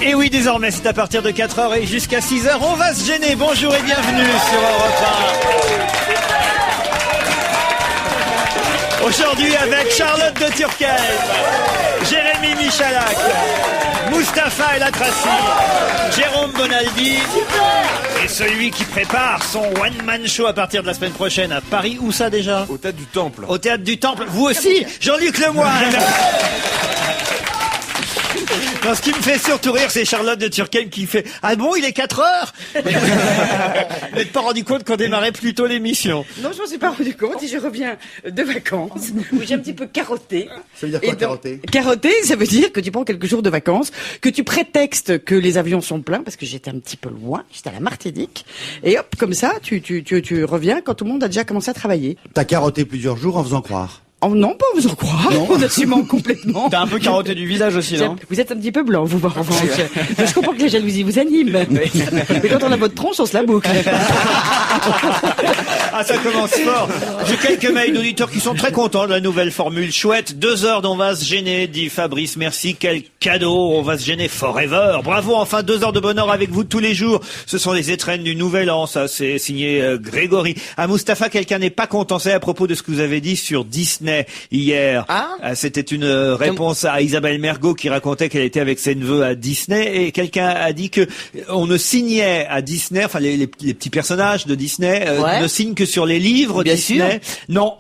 Et oui, désormais, c'est à partir de 4h et jusqu'à 6h. On va se gêner. Bonjour et bienvenue sur Europe 1. Aujourd'hui avec Charlotte de Turckheim, Jérémy Michalak, Mustapha El Atrassi, Jérôme Bonaldi et celui qui prépare son one-man show à partir de la semaine prochaine à Paris. Où ça déjà ? Au Théâtre du Temple. Au Théâtre du Temple. Vous aussi, Jean-Luc Lemoyne. Non, ce qui me fait surtout rire, c'est Charlotte de Turckheim qui fait « Ah bon, il est 4h ?» Vous n'êtes pas rendu compte qu'on démarrait plus tôt l'émission? Non, je m'en suis pas rendu compte et je reviens de vacances où j'ai un petit peu carotté. Ça veut dire quoi, carotté ? Carotté, ça veut dire que tu prends quelques jours de vacances, que tu prétextes que les avions sont pleins parce que j'étais un petit peu loin, j'étais à la Martinique, et hop, comme ça, tu reviens quand tout le monde a déjà commencé à travailler. T'as carotté plusieurs jours en faisant croire. Oh non, pas vous en croire, en assumant complètement. T'as un peu carotté du visage aussi, non ? Vous êtes un petit peu blanc, vous, en revanche. Je comprends que la jalousie vous anime. Mais quand on a votre tronche, on se la boucle. Ah, ça commence fort. J'ai quelques mails d'auditeurs qui sont très contents de la nouvelle formule. Chouette, 2 heures dont on va se gêner, dit Fabrice. Merci, quel cadeau, on va se gêner forever. Bravo, enfin 2 heures de bonheur avec vous tous les jours. Ce sont les étrennes du nouvel an, ça c'est signé Grégory. À Mustapha, quelqu'un n'est pas content, c'est à propos de ce que vous avez dit sur Disney hier. C'était une réponse à Isabelle Mergo qui racontait qu'elle était avec ses neveux à Disney, et quelqu'un a dit que on ne signait à Disney, enfin les petits personnages de Disney ne signent que sur les livres Disney. Sûr. Non,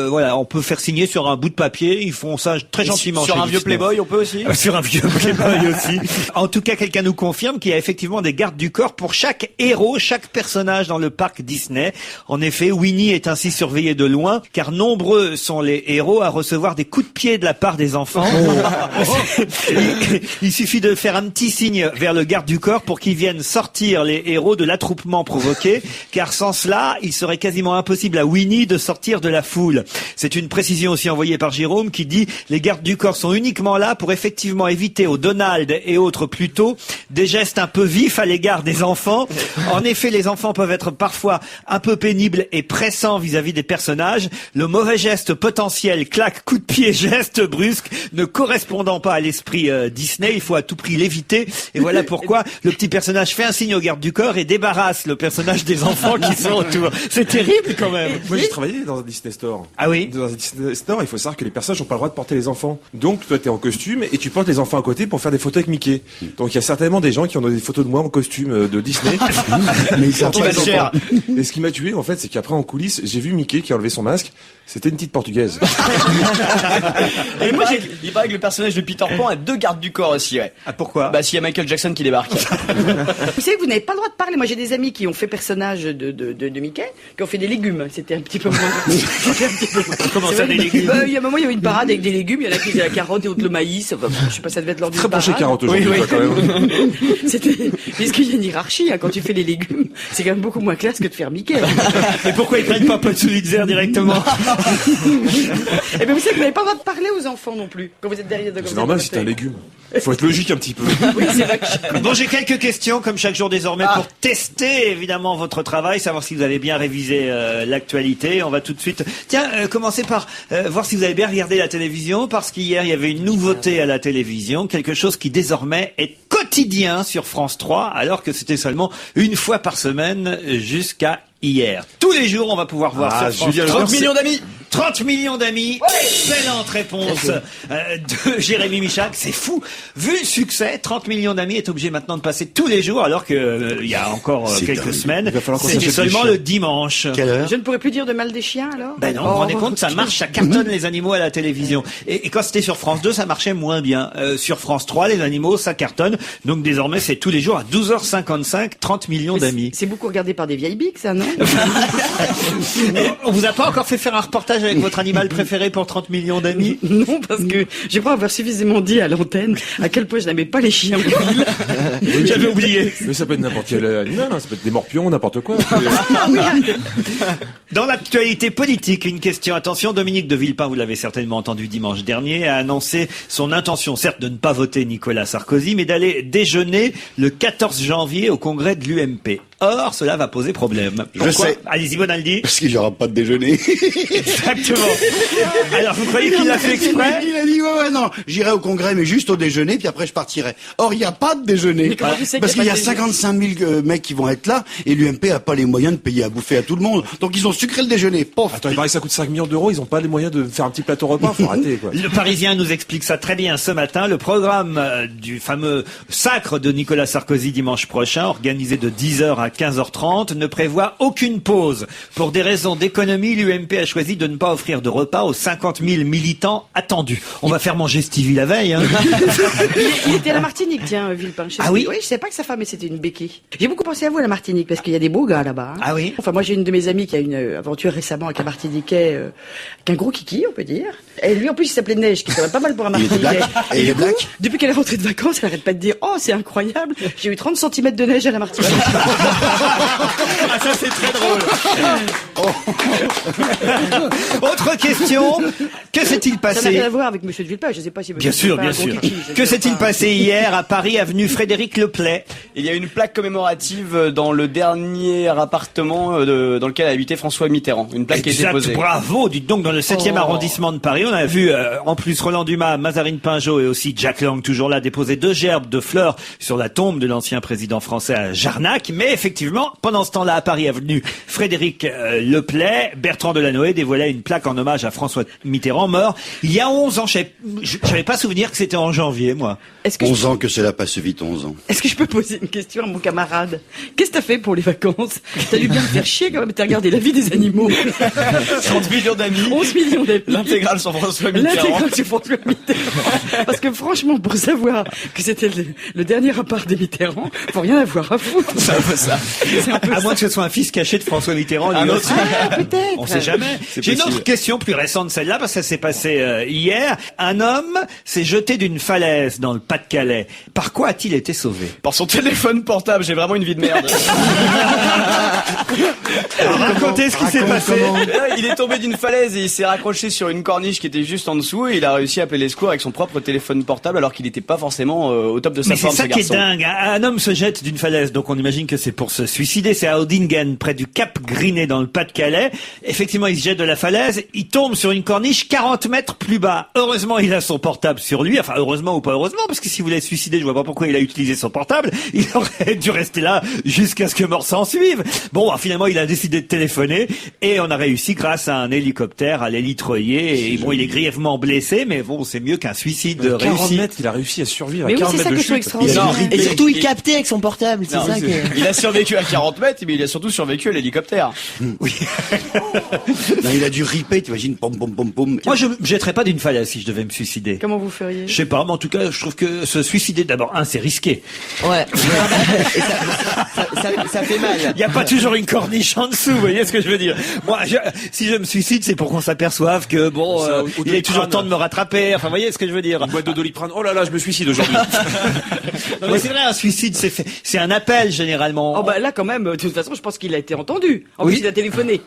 voilà, on peut faire signer sur un bout de papier, ils font ça très gentiment. Sur un vieux Disney. Playboy, on peut aussi. Sur un vieux Playboy aussi. En tout cas, quelqu'un nous confirme qu'il y a effectivement des gardes du corps pour chaque héros, chaque personnage dans le parc Disney. En effet, Winnie est ainsi surveillé de loin, car nombreux sont les héros à recevoir des coups de pied de la part des enfants. Il suffit de faire un petit signe vers le garde du corps pour qu'il vienne sortir les héros de l'attroupement provoqué, car sans cela, il serait quasiment impossible à Winnie de sortir de la foule. C'est une précision aussi envoyée par Jérôme qui dit « Les gardes du corps sont uniquement là pour effectivement éviter aux Donald et autres plutôt des gestes un peu vifs à l'égard des enfants. En effet, les enfants peuvent être parfois un peu pénibles et pressants vis-à-vis des personnages. Le mauvais geste potentiel, claque, coup de pied, geste brusque, ne correspondant pas à l'esprit Disney, il faut à tout prix l'éviter. Et voilà pourquoi le petit personnage fait un signe au garde du corps et débarrasse le personnage des enfants qui sont autour. C'est terrible quand même. Moi j'ai travaillé dans un Disney Store. Ah oui? Dans un Disney Store, il faut savoir que les personnages n'ont pas le droit de porter les enfants. Donc toi t'es en costume et tu portes les enfants à côté pour faire des photos avec Mickey. Donc il y a certainement des gens qui ont des photos de moi en costume de Disney. Mais ils sont pas cher. Et ce qui m'a tué en fait, c'est qu'après en coulisses, j'ai vu Mickey qui a enlevé son masque. C'était une petite portugaise. Et moi, il paraît que le personnage de Peter Pan a 2 gardes du corps aussi, ouais. Ah, pourquoi? Bah, s'il y a Michael Jackson qui débarque. Vous savez que vous n'avez pas le droit de parler. Moi, j'ai des amis qui ont fait personnage de Mickey, qui ont fait des légumes. C'était un petit peu moins... Comment ça, des légumes? Il y a un moment, il y avait une parade avec des légumes. Il y en a qui faisaient la carotte et d'autres le maïs. Enfin, je sais pas, ça devait être l'ordre d'une très parade. penché carotte aujourd'hui, Oui, quand même. C'était... Parce qu'il y a une hiérarchie, hein, quand tu fais les légumes. C'est quand même beaucoup moins classe que de faire Mickey. Mais pourquoi ils prennent pas Pulitzer directement? Et bien, vous savez que vous n'avez pas le droit de parler aux enfants non plus, quand vous êtes derrière. C'est normal si t'es un légume. Faut être logique un petit peu. Oui, c'est vrai que... Bon, j'ai quelques questions, comme chaque jour désormais, pour tester évidemment votre travail, savoir si vous avez bien révisé l'actualité. On va tout de suite, commencer par voir si vous avez bien regardé la télévision, parce qu'hier il y avait une nouveauté à la télévision, quelque chose qui désormais est quotidien sur France 3, alors que c'était seulement une fois par semaine jusqu'à hier. Tous les jours, on va pouvoir voir sur France 3. 30 millions d'amis. 30 millions d'amis. Excellente réponse de Jérémy Michalak. C'est fou. Vu le succès, 30 millions d'amis est obligé maintenant de passer tous les jours, alors que il y a encore quelques semaines, c'était seulement le dimanche. Quelle heure? Je ne pourrais plus dire de mal des chiens, alors? Ben non, vous vous rendez compte, ça marche, ça cartonne les animaux à la télévision. Et quand c'était sur France 2, ça marchait moins bien. Sur France 3, les animaux, ça cartonne. Donc désormais, c'est tous les jours à 12h55, 30 millions d'amis. C'est beaucoup regardé par des vieilles biques, ça, non? On vous a pas encore fait faire un reportage avec votre animal préféré pour 30 millions d'amis? Non, parce que je crois avoir suffisamment dit à l'antenne à quel point je n'aimais pas les chiens. J'avais oublié. Mais ça peut être n'importe quel animal, hein. Ça peut être des morpions, n'importe quoi. Dans l'actualité politique, une question. Attention, Dominique de Villepin, vous l'avez certainement entendu dimanche dernier, a annoncé son intention, certes, de ne pas voter Nicolas Sarkozy, mais d'aller déjeuner le 14 janvier au congrès de l'UMP. Or, cela va poser problème. Je sais. Allez-y, Bonaldi. Parce qu'il n'y aura pas de déjeuner. Exactement. Alors, vous croyez qu'il l'a fait exprès? Il a dit, ouais, non, j'irai au congrès, mais juste au déjeuner, puis après je partirai. Or, il n'y a pas de déjeuner. comment tu sais Parce qu'il qu'il y y a a pas de 55 000 mecs qui vont être là, et l'UMP a pas les moyens de payer à bouffer à tout le monde. Donc ils ont sucré le déjeuner. Pof. Attends, il paraît que ça coûte 5 millions d'euros, ils ont pas les moyens de faire un petit plateau repas, faut arrêter, quoi. Le Parisien nous explique ça très bien ce matin. Le programme du fameux sacre de Nicolas Sarkozy dimanche prochain, organisé de 10h à 15h30, ne prévoit aucune pause. Pour des raisons d'économie, l'UMP a choisi de ne pas offrir de repas aux 50 000 militants attendus. On va faire manger Stevie la veille, hein. Il était à la Martinique, tiens, Villepin. Ah oui? Oui, je sais pas que sa femme, c'était une béquille. J'ai beaucoup pensé à vous à la Martinique, parce qu'il y a des beaux gars là-bas. Hein. Ah oui? Enfin, moi, j'ai une de mes amies qui a une aventure récemment avec un Martiniquais, avec un gros kiki, on peut dire. Et lui, en plus, il s'appelait Neige, qui est quand même pas mal pour un Il était Martiniquais. black. Et il est black. Depuis qu'elle est rentrée de vacances, elle arrête pas de dire, oh, c'est incroyable, j'ai eu 30 cm de neige à la Martinique. Ah, ça, c'est très drôle. Autre question. Que s'est-il Ça n'a rien passé? à voir avec Monsieur de Villepin, je sais pas si Monsieur Bien de sûr, Villepin a bien un sûr. gros kiki, je Que sais s'est-il pas. passé hier à Paris, avenue Frédéric Leplay? Il y a une plaque commémorative dans le dernier appartement dans lequel a habité François Mitterrand. Une plaque qui a été Exact, posée. bravo. Dites donc, dans le 7e arrondissement de Paris, on a vu en plus Roland Dumas, Mazarine Pinjot et aussi Jack Lang, toujours là, déposer 2 gerbes de fleurs sur la tombe de l'ancien président français à Jarnac. Mais effectivement, pendant ce temps-là, à Paris, avenue Frédéric Leplay, Bertrand Delanoë dévoilait une plaque en hommage à François Mitterrand, mort il y a 11 ans. J'avais pas souvenir que c'était en janvier, moi. Est-ce que 11 ans que cela passe vite, 11 ans. Est-ce que je peux poser une question à mon camarade? Qu'est-ce que t'as fait pour les vacances? T'as dû bien te faire chier quand même, t'as regardé La vie des animaux. 30 millions d'amis. 11 millions d'amis. L'intégrale sur François Mitterrand. L'intégrale sur François Mitterrand. Parce que franchement, pour savoir que c'était le dernier appart des Mitterrand, faut rien avoir à foutre. C'est un peu ça. C'est un peu À moins que ce soit un fils caché de François Mitterrand. Un lui autre. aussi. Ah, peut-être. On sait jamais. C'est J'ai une possible. autre question plus récente, celle-là, parce que ça s'est passé hier. Un homme s'est jeté d'une falaise dans le Pas-de-Calais. Par quoi a-t-il été sauvé? Par son téléphone portable, j'ai vraiment une vie de merde. Alors, racontez ce qui s'est passé. Il est tombé d'une falaise et il s'est raccroché sur une corniche qui était juste en dessous et il a réussi à appeler les secours avec son propre téléphone portable alors qu'il n'était pas forcément au top de sa Mais c'est forme, ça ce qui est garçon. dingue. Un homme se jette d'une falaise, donc on imagine que c'est pour se suicider. C'est à Odingen, près du Cap Grinet, dans le Pas-de-Calais. Effectivement, il se jette de la falaise, il tombe sur une corniche 40 mètres plus bas. Heureusement, il a son portable sur lui. Enfin, heureusement ou pas heureusement, parce que s'il voulait se suicider, je vois pas pourquoi il a utilisé son portable. Il aurait dû rester là jusqu'à ce que mort s'en suive. Bon, finalement, il a décidé de téléphoner et on a réussi grâce à un hélicoptère à l'hélitroyer. Et bon, il est grièvement blessé, mais bon, c'est mieux qu'un suicide 40 réussi. mètres, il a réussi à survivre Mais à oui, 40 c'est ça mètres que de je trouve chute. extraordinaire. Non. Et surtout, il captait avec son portable, c'est Non, ça que... Il a survécu à 40 mètres, mais il a surtout survécu à l'hélicoptère. Non, il a dû ripper, t'imagines, pom pom pom pom. Moi, je me jetterais pas d'une falaise si je devais me suicider. Comment vous feriez? Je sais pas, mais en tout cas, je trouve que se suicider, d'abord, c'est risqué. Ouais. Et ça fait mal. Il n'y a pas toujours une corniche en dessous, vous voyez ce que je veux dire. Moi, si je me suicide, c'est pour qu'on s'aperçoive que, bon, Ça, au il est toujours Doliprane. temps de me rattraper. Enfin, vous voyez ce que je veux dire. Une boîte de Doliprane. Oh là là, je me suicide aujourd'hui. Non, mais c'est vrai, un suicide, c'est un appel, généralement. Oh bah là quand même, de toute façon je pense qu'il a été entendu. En Oui. plus il a téléphoné.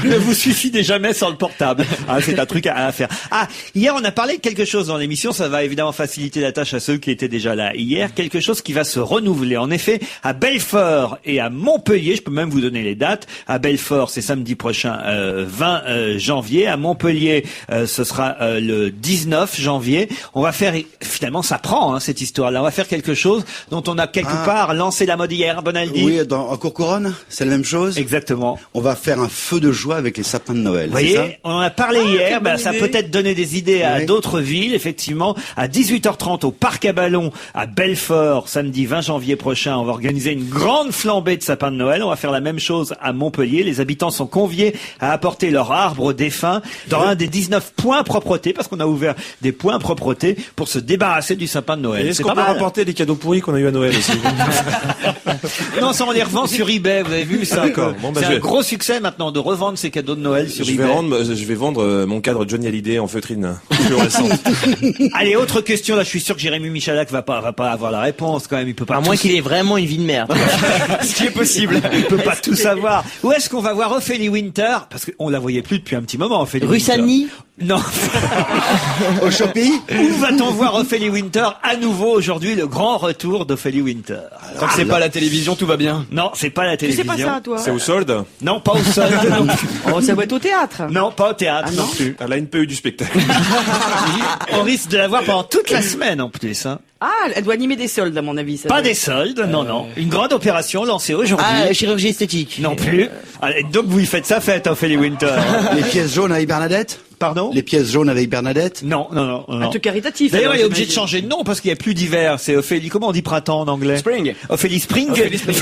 Ne vous suicidez jamais sans le portable. Ah, c'est un truc à faire. Ah, hier, on a parlé de quelque chose dans l'émission. Ça va évidemment faciliter la tâche à ceux qui étaient déjà là hier. Quelque chose qui va se renouveler. En effet, à Belfort et à Montpellier, je peux même vous donner les dates. À Belfort, c'est samedi prochain, 20 janvier. À Montpellier, ce sera le 19 janvier. On va faire, finalement, ça prend, cette histoire-là. On va faire quelque chose dont on a quelque part lancé la mode hier. Bonaldi. Oui, en Courcouronne, c'est la même chose. Exactement. On va faire un feu de joie avec les sapins de Noël. Vous c'est ça voyez, on en a parlé hier, bonne ça a idée. peut-être donné des idées à Oui. d'autres villes, effectivement. À 18h30 au Parc à Ballons, à Belfort, samedi 20 janvier prochain, on va organiser une grande flambée de sapins de Noël. On va faire la même chose à Montpellier. Les habitants sont conviés à apporter leur arbre défunt dans un des 19 points propreté, parce qu'on a ouvert des points propreté pour se débarrasser du sapin de Et Noël. est-ce C'est qu'on pas peut mal. rapporter les cadeaux pourris qu'on a eu à Noël aussi? Non, ça on les revend sur eBay, vous avez vu ça? D'accord. Bon, bah, c'est je un vais- gros succès maintenant de revendre ces cadeaux de Noël sur Je eBay. vais vendre mon cadre Johnny Hallyday en feutrine fluorescente. Allez, autre question, là je suis sûr que Jérémy Michalak va pas avoir la réponse quand même, il peut pas À moins tout- qu'il ait vraiment une vie de merde. Ce qui est possible. il peut pas tout savoir. Où est-ce qu'on va voir Ophélie Winter? Parce qu'on la voyait plus depuis un petit moment, Ophélie Rue Winter. Saint-Denis? Non. Au shopping. Où va-t-on voir Ophélie Winter à nouveau aujourd'hui, le grand retour d'Ophélie Winter? Tant que c'est pas la télévision, tout va bien. Non, c'est pas la Tu sais télévision. pas ça, toi? C'est au solde. Non, pas au solde non plus. Oh, ça doit être au théâtre. Non, pas au théâtre non plus. À la NPE du spectacle. On risque de la voir pendant toute la semaine en plus. Hein. Ah, elle doit animer des soldes, à mon avis. Ça Pas doit des être. soldes, non. Une grande opération lancée aujourd'hui. Ah, chirurgie esthétique. Non plus. Allez, donc vous y faites sa fête, Ophélie Winter. Les pièces jaunes avec Bernadette. Pardon? Les pièces jaunes avec Bernadette. Non. Un truc caritatif. D'ailleurs, alors, il est obligé de j'imagine. changer de nom parce qu'il n'y a plus d'hiver. C'est Ophélie. Comment on dit printemps en anglais? Spring. Ophélie Spring. Ophélie Spring.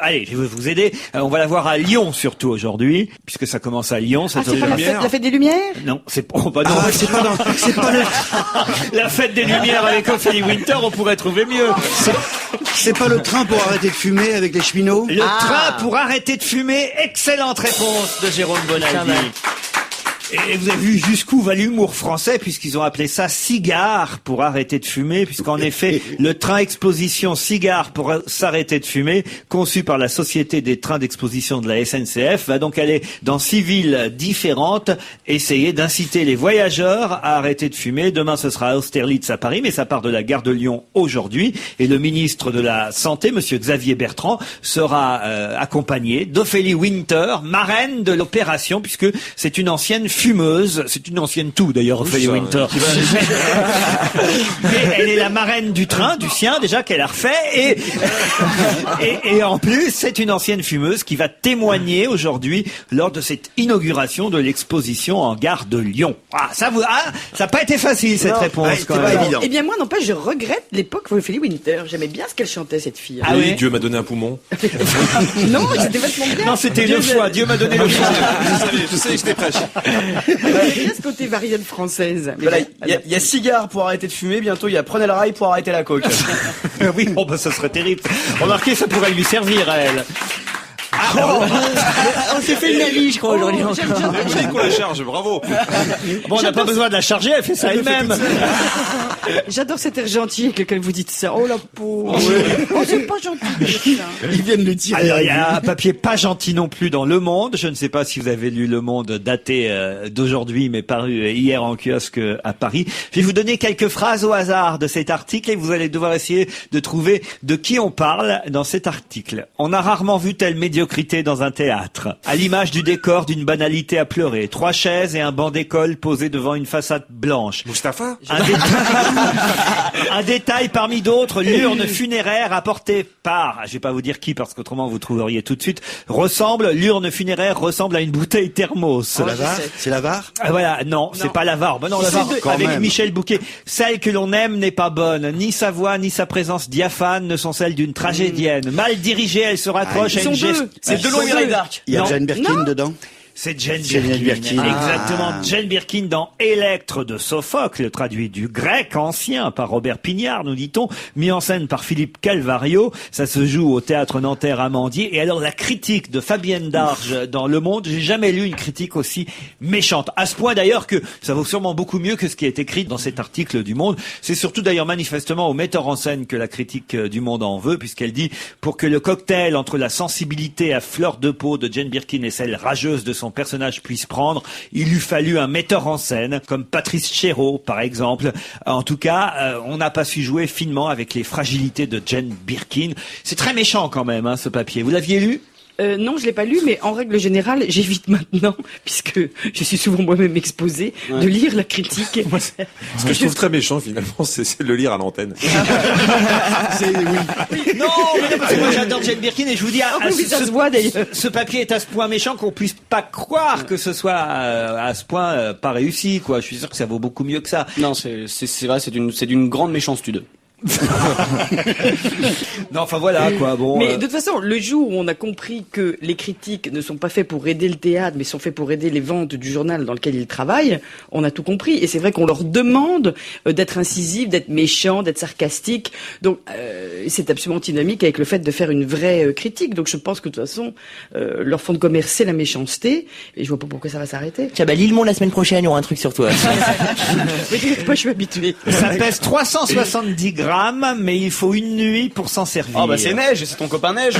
Allez, je vais vous aider. On va la voir à Lyon surtout aujourd'hui, puisque ça commence à Lyon. Ah, c'est pas la fête des Lumières? Non, c'est pas. Oh, bah non. Ah, c'est pas La fête des Lumières avec Ophélie Winter, on pourrait trouver mieux. c'est pas le train pour arrêter de fumer avec les cheminots. Le train pour arrêter de fumer. Excellente réponse de Jérôme Bonaldi. Et vous avez vu jusqu'où va l'humour français, puisqu'ils ont appelé ça cigare pour arrêter de fumer, puisqu'en effet, le train exposition cigare pour s'arrêter de fumer, conçu par la Société des trains d'exposition de la SNCF, va donc aller dans 6 villes différentes, essayer d'inciter les voyageurs à arrêter de fumer. Demain, ce sera à Austerlitz à Paris, mais ça part de la gare de Lyon aujourd'hui. Et le ministre de la Santé, monsieur Xavier Bertrand, sera accompagné d'Ophélie Winter, marraine de l'opération, puisque c'est une ancienne fumeuse, c'est une ancienne tout d'ailleurs, Ophélie Winter. Mais elle est la marraine du train, du sien déjà qu'elle a refait, et en plus c'est une ancienne fumeuse qui va témoigner aujourd'hui lors de cette inauguration de l'exposition en gare de Lyon. Ah, ça n'a pas été facile cette réponse ouais, quand c'est même. pas évident. Eh bien, moi, n'empêche, je regrette l'époque où Ophélie Winter. J'aimais bien ce qu'elle chantait, cette fille. Ah Oui, oui. Dieu m'a donné un poumon. Non, c'était vachement bien. Non, c'était une fois. Dieu m'a donné le choix. Je sais que j'étais prêche. J'aime bien ce côté variante française. Mais Voilà, bon, il y a cigare pour arrêter de fumer, bientôt il y a prenez le rail pour arrêter la coke. Oui, bon, bah, ça serait terrible. Remarquez, ça pourrait lui servir à elle. On s'est fait une avis, je crois, aujourd'hui. j'aime bien. Je dis qu'on la charge, bravo. Bon, on n'a pas besoin de la charger, elle fait ça elle-même. J'adore cet air gentil avec lequel vous dites ça. Oh la pauvre. Oh, c'est pas gentil. de dire ça. Ils viennent le tirer. Alors, il y a un papier pas gentil non plus dans Le Monde. Je ne sais pas si vous avez lu Le Monde daté d'aujourd'hui, mais paru hier en kiosque à Paris. Je vais vous donner quelques phrases au hasard de cet article et vous allez devoir essayer de trouver de qui on parle dans cet article. On a rarement vu telle médiocrité dans un théâtre. À l'image du décor d'une banalité à pleurer. 3 chaises et un banc d'école posés devant une façade blanche. Mustapha? Un détail parmi d'autres, l'urne funéraire apportée par, je vais pas vous dire qui parce qu'autrement vous trouveriez tout de suite, l'urne funéraire ressemble à une bouteille thermos. La VAR. C'est la VAR. Ah, voilà, non, c'est pas la VAR. Ben non, la VAR, Quand avec même. Michel Bouquet. Celle que l'on aime n'est pas bonne. Ni sa voix, ni sa présence diaphane ne sont celles d'une tragédienne. Mal dirigée, elle se raccroche Ah, à ils une sont geste. deux. C'est Delon et Mireille d'Arc. Il y a Non. Jane Birkin dedans. C'est Jane Jane Birkin. Birkin. Exactement. Ah. Jane Birkin dans Électre de Sophocle, traduit du grec ancien par Robert Pignard, nous dit-on, mis en scène par Philippe Calvario. Ça se joue au théâtre Nanterre Amandier. Et alors, la critique de Fabienne Darge dans Le Monde, j'ai jamais lu une critique aussi méchante. À ce point d'ailleurs que ça vaut sûrement beaucoup mieux que ce qui est écrit dans cet article du Monde. C'est surtout d'ailleurs manifestement au metteur en scène que la critique du Monde en veut, puisqu'elle dit, pour que le cocktail entre la sensibilité à fleur de peau de Jane Birkin et celle rageuse de son personnage puisse prendre, il eût fallu un metteur en scène, comme Patrice Chéreau, par exemple. En tout cas, on n'a pas su jouer finement avec les fragilités de Jane Birkin. C'est très méchant quand même, hein, ce papier. Vous l'aviez lu ? Non, je l'ai pas lu, mais en règle générale, j'évite maintenant, puisque je suis souvent moi-même exposée, de lire la critique. Ce que je trouve très méchant, finalement, c'est de le lire à l'antenne. Non, mais non, parce que moi j'adore Jane Birkin et je vous dis, oui, ça se voit d'ailleurs. ce papier est à ce point méchant qu'on puisse pas croire que ce soit à ce point pas réussi, quoi. Je suis sûr que ça vaut beaucoup mieux que ça. Non, c'est vrai, c'est d'une grande méchanceté. Non, enfin voilà, quoi. Bon. Mais de toute façon, le jour où on a compris que les critiques ne sont pas faits pour aider le théâtre, mais sont faits pour aider les ventes du journal dans lequel ils travaillent, on a tout compris. Et c'est vrai qu'on leur demande d'être incisif, d'être méchant, d'être sarcastique. Donc, c'est absolument antinomique avec le fait de faire une vraie critique. Donc, je pense que de toute façon, leur fond de commerce, c'est la méchanceté. Et je vois pas pourquoi ça va s'arrêter. Tiens, bah, lis Le Monde la semaine prochaine, il y aura un truc sur toi. Mais t'inquiète pas, je suis habitué. Ça pèse 370 grammes grammes, mais il faut une nuit pour s'en servir. Oh bah c'est Neige, c'est ton copain Neige.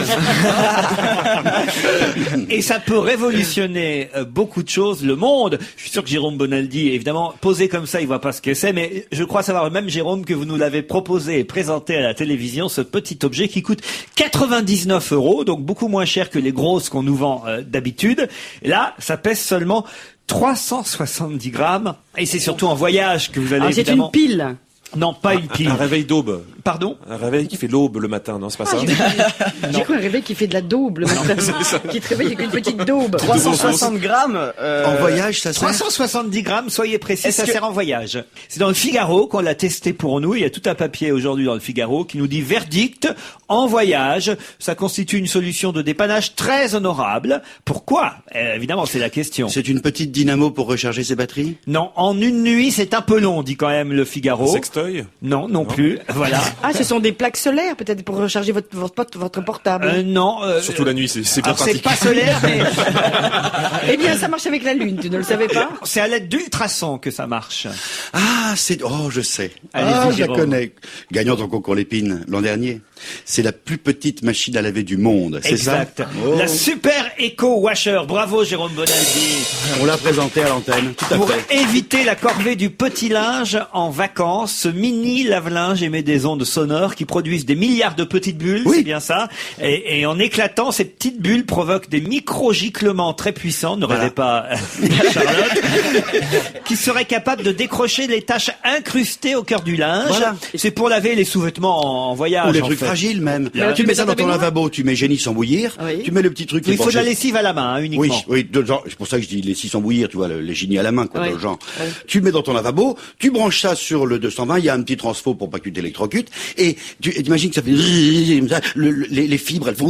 Et ça peut révolutionner beaucoup de choses, le monde. Je suis sûr que Jérôme Bonaldi, évidemment, posé comme ça, il voit pas ce que c'est, mais je crois savoir même, Jérôme, que vous nous l'avez proposé et présenté à la télévision, ce petit objet qui coûte 99 €, donc beaucoup moins cher que les grosses qu'on nous vend d'habitude. Et là, ça pèse seulement 370 grammes, et c'est surtout en voyage que vous allez c'est évidemment... une pile. Non, pas une pile. Un réveil d'aube. Pardon? Un réveil qui fait l'aube le matin, non, c'est pas ça? J'ai cru un réveil qui fait de la daube le matin. Qui te réveille avec une petite daube. 360 grammes. En voyage, ça sert. 370 grammes, soyez précis, Est-ce ça que- sert en voyage. C'est dans le Figaro qu'on l'a testé pour nous. Il y a tout un papier aujourd'hui dans le Figaro qui nous dit verdict, en voyage, ça constitue une solution de dépannage très honorable. Pourquoi? Évidemment, c'est la question. C'est une petite dynamo pour recharger ses batteries? Non, en une nuit, c'est un peu long, dit quand même le Figaro. Sextoy? Non plus. Voilà. Ah, ce sont des plaques solaires, peut-être, pour recharger votre portable. Non. Surtout la nuit, c'est bien Alors, c'est pratique. pas solaire, mais Eh bien, ça marche avec la Lune, tu ne le savais pas? c'est à l'aide d'ultrasons que ça marche. Ah, je sais. Allez-y, Je la Jérôme. connais. Gagnant ton concours Lépine l'an dernier. C'est la plus petite machine à laver du monde, c'est ça? Exact. Oh. La Super Eco Washer. Bravo, Jérôme Bonaldi. On l'a présenté à l'antenne, tout à Pour fait. éviter la corvée du petit linge en vacances, ce mini lave-linge émet des ondes sonores qui produisent des milliards de petites bulles, Oui. c'est bien ça. Et en éclatant, ces petites bulles provoquent des micro-giclements très puissants, ne rêvez pas, Charlotte, qui seraient capables de décrocher les taches incrustées au cœur du linge. Voilà. C'est pour laver les sous-vêtements en voyage. Ou les en trucs fait. fragiles même. Mais Tu tu mets mets ça dans dans ta ton baignoire lavabo, tu mets génie sans bouillir, Oui. tu mets le petit truc qui Il est faut de la branché. lessive à la main, hein, Oui, uniquement. oui, c'est pour ça que je dis les 600 bouillir, tu vois, les génies à la main, quoi, Oui. dans le genre. Oui. Tu le mets dans ton lavabo, tu branches ça sur le 220, il y a un petit transfo pour pas que tu t'électrocutes, et tu imagines que ça fait comme ça, les fibres, elles font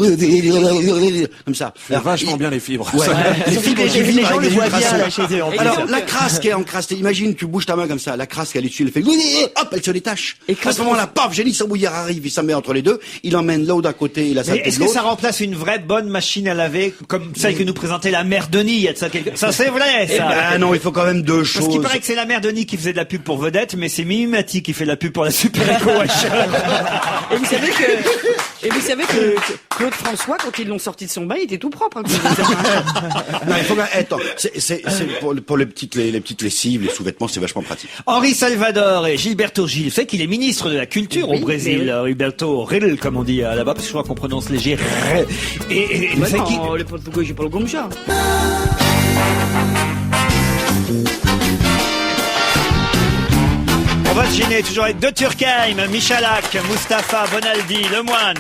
comme ça. C'est vachement bien les fibres. Ouais. Les fibres qui Les vibrent gens avec le des voient bien ultrasons. là chez eux. en plus. Alors, la crasse qui est encrassée, imagine, tu bouges ta main comme ça, la crasse qu'elle est dessus, elle fait, hop, elle se détache. Et À ce moment-là, paf, génie sans bouillir arrive, il s'en met entre les deux, il emmène l'eau d'un côté et la Mais saleté est-ce de que ça l'autre. remplace une vraie bonne machine à laver comme celle que nous présentait la mère Denis? Il y a de ça quelque... Ça c'est vrai, ça. Ah non, il faut quand même deux Parce qu'il choses. paraît que c'est la mère Denis qui faisait de la pub pour Vedette, mais c'est Mimimati qui fait de la pub pour la Super Eco Washer. Et vous savez que Claude François, quand ils l'ont sorti de son bain, il était tout propre. Hein, Non, il faut bien, attends, c'est pour les petites lessives, les sous-vêtements, c'est vachement pratique. Henri Salvador et Gilberto Gil, c'est qu'il est ministre de la Culture Oui, au Brésil. mais Gilberto Gil, comme on dit là-bas, parce que je crois qu'on prononce les G. Et vous savez qui... le portugais, j'ai pas le gomja. On va se gêner toujours avec De Turckheim, Michalak, Mustapha, Bonaldi, Lemoine.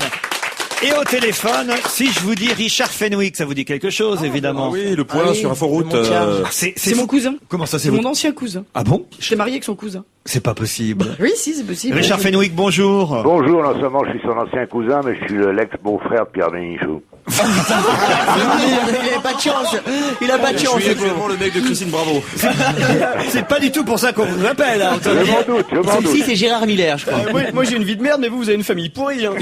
Et au téléphone, si je vous dis Richard Fenwick, ça vous dit quelque chose, évidemment. Ah oui, le point Ah oui, sur Inforoute. le montage. C'est mon cousin. Comment ça, C'est mon ancien cousin. Ah bon? J'étais marié avec son cousin. C'est pas possible. Oui, si, c'est possible. Richard Fenwick, bonjour. Bonjour, non seulement je suis son ancien cousin, mais je suis l'ex-beau-frère de Pierre Bénichou. Il a pas de chance. Il a pas de Je chance. suis actuellement le mec de Christine Bravo. C'est pas du tout pour ça qu'on vous appelle, hein, Je Anthony. m'en doute, je m'en Celui-ci, doute. c'est Gérard Miller, je crois. Moi j'ai une vie de merde, mais vous avez une famille pourrie. Hein.